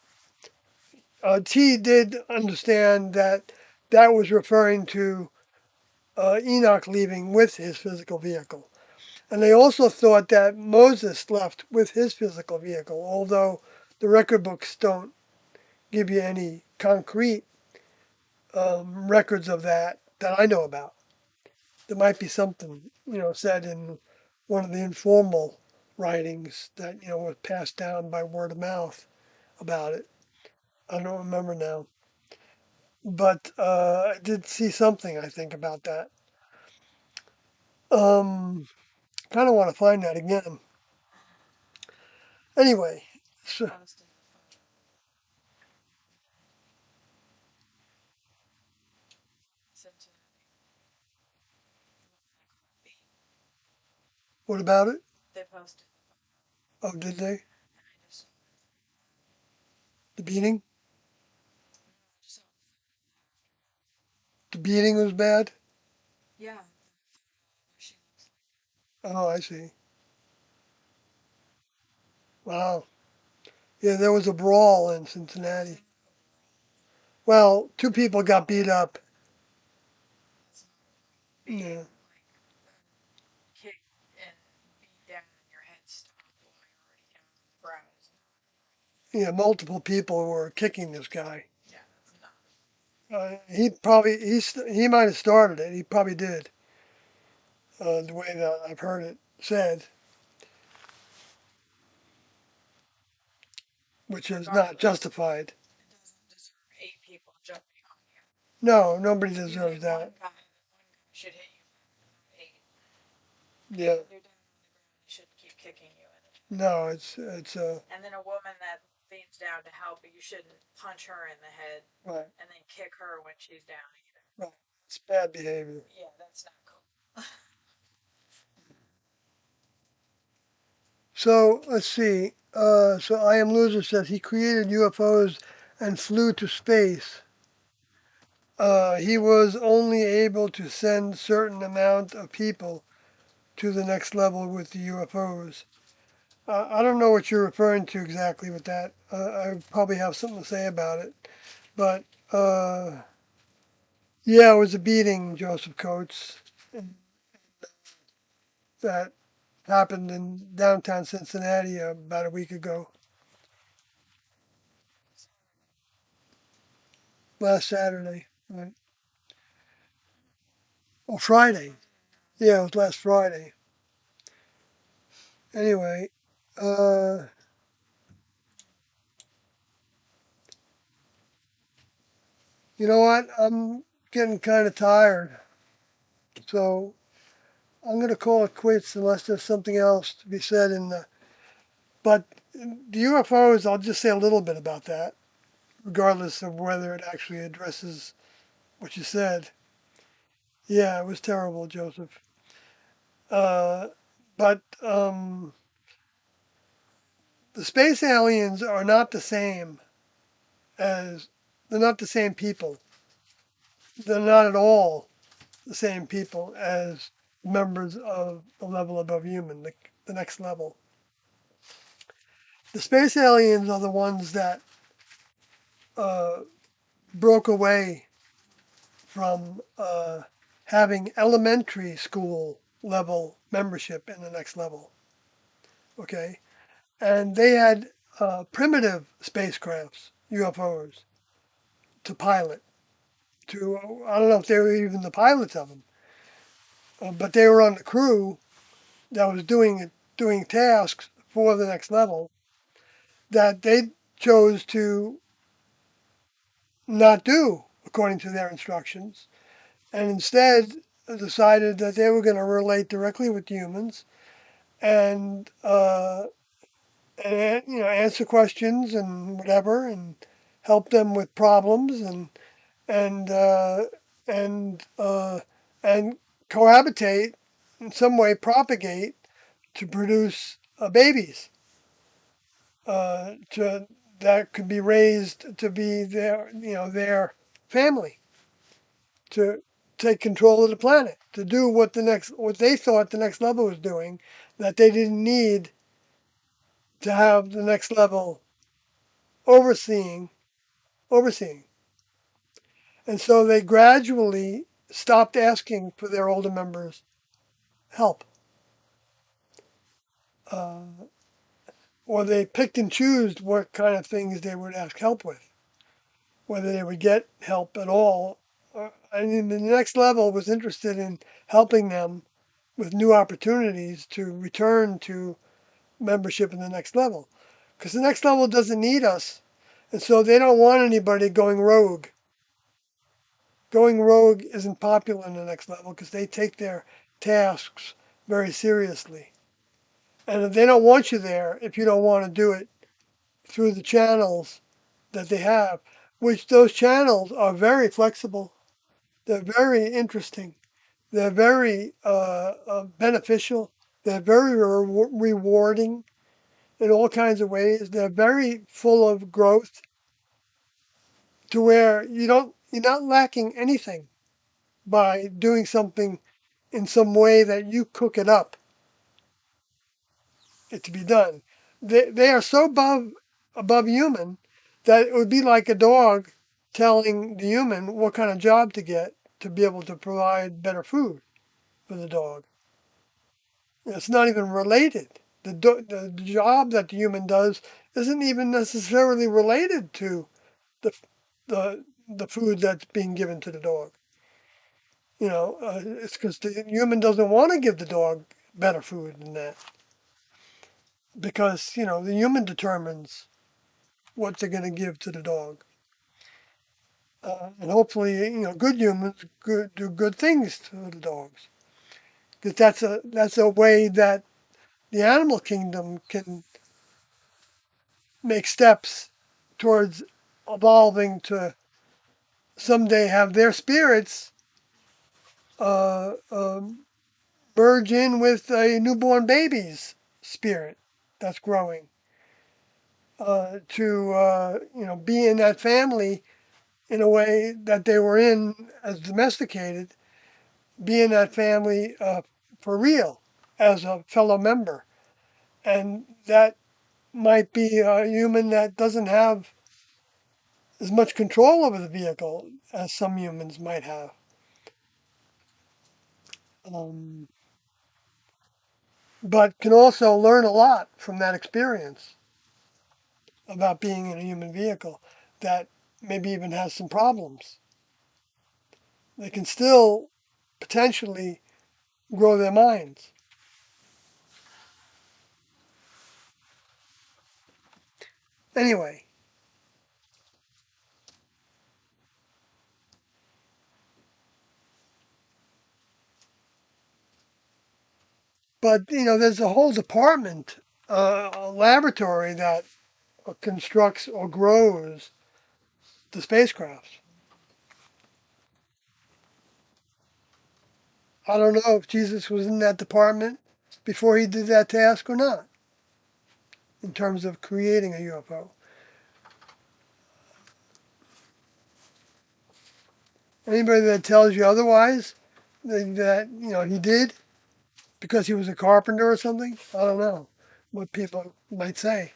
T did understand that that was referring to Enoch leaving with his physical vehicle. And they also thought that Moses left with his physical vehicle, although the record books don't give you any concrete records of that I know about. There might be something, said in one of the informal writings that, was passed down by word of mouth about it. I don't remember now. But I did see something, I think, about that. Um, Kind of want to find that again. Anyway, so, what about it? They posted. Oh, did they? The beating? The beating was bad? Yeah. She looks Oh, I see. Wow. Yeah, there was a brawl in Cincinnati. Well, two people got beat up. being Yeah. kicked and beat down and your head stopped while you're already down on the ground. Yeah, multiple people were kicking this guy. Yeah, it's not. He might have started it. He probably did. The way that I've heard it. said, which is not Regardless, justified. it doesn't deserve 8 people jumping on you. No, nobody You deserves hit that. one guy should hit you back, not 8. Yeah, You're down on the ground, they shouldn't keep kicking you in the chest. no, it's. And then a woman that leans down to help you shouldn't punch her in the head Right, and then kick her when she's down either. right. It's bad behavior. Yeah, that's not cool. So let's see. So I am loser says he created UFOs and flew to space. He was only able to send certain amount of people to the next level with the UFOs. I don't know what you're referring to exactly with that. I probably have something to say about it. But yeah, it was a beating, Joseph Coates, that happened in downtown Cincinnati about a week ago, last Saturday. Right. Oh, Friday. Yeah, it was last Friday. Anyway, uh, you know what? I'm getting kind of tired. So I'm going to call it quits unless there's something else to be said in the. But the UFOs, I'll just say a little bit about that, regardless of whether it actually addresses what you said. Yeah, it was terrible, Joseph. Uh, but the space aliens are not the same as. They're not the same people. They're not at all the same people as members of the level above human, the next level. The space aliens are the ones that uh, broke away from having elementary school level membership in the next level. Okay, and they had primitive spacecrafts, UFOs, to pilot. To I don't know if they were even the pilots of them, but they were on the crew that was doing tasks for the next level that they chose to not do according to their instructions, and instead decided that they were going to relate directly with humans and answer questions and whatever, and help them with problems and uh, and uh, and cohabitate in some way, propagate to produce babies to that could be raised to be their family, to take control of the planet, to do what they thought the next level was doing, that they didn't need to have the next level overseeing overseeing. And so they gradually stopped asking for their older members help, uh, or they picked and chose what kind of things they would ask help with, whether they would get help at all. I mean, the next level was interested in helping them with new opportunities to return to membership in the next level, because the next level doesn't need us, and so they don't want anybody going rogue. Going rogue isn't popular in the next level because they take their tasks very seriously. And if they don't want you there, if you don't want to do it through the channels that they have, which those channels are very flexible, they're very interesting, they're very beneficial, they're very rewarding in all kinds of ways. They're very full of growth to where you're not lacking anything by doing something in some way that you cook it up it to be done. They are so above human that it would be like a dog telling the human what kind of job to get to be able to provide better food for the dog. It's not even related. The job that the human does isn't even necessarily related to the the food that's being given to the dog. It's because the human doesn't want to give the dog better food than that. Because, the human determines what they're going to give to the dog. And hopefully, good humans do good things to the dogs. Because that's a way that the animal kingdom can make steps towards evolving to someday have their spirits uh, um, merge in with a newborn baby's spirit that's growing. To be in that family in a way that they were in as domesticated, be in that family for real as a fellow member, and that might be a human that doesn't have as much control over the vehicle as some humans might have, um, but can also learn a lot from that experience about being in a human vehicle that maybe even has some problems. They can still potentially grow their minds. Anyway, but there's a whole department, a laboratory that constructs or grows the spacecrafts. I don't know if Jesus was in that department before he did that task or not, in terms of creating a UFO. Anybody that tells you otherwise, that he did because he was a carpenter or something, I don't know what people might say.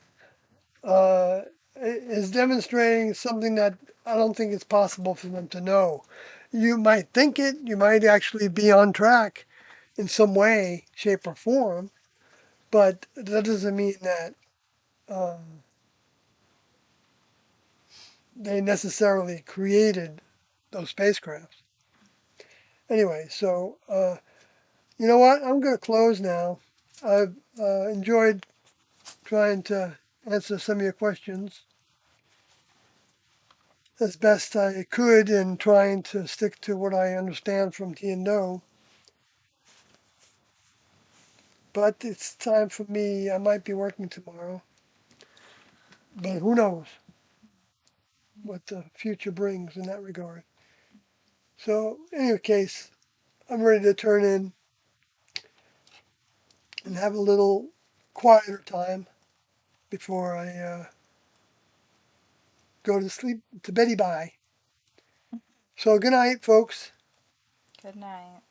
uh, is demonstrating something that I don't think it's possible for them to know. You might think it, you might actually be on track in some way, shape, or form, but that doesn't mean that they necessarily created those spacecrafts. Anyway, so you know what? I'm going to close now. I've enjoyed trying to answer some of your questions as best I could and trying to stick to what I understand from Tiendo. But it's time for me. I might be working tomorrow, but who knows what the future brings in that regard. So, in any case, I'm ready to turn in and have a little quieter time before I go to sleep to Betty Bye. So, good night, folks. Good night.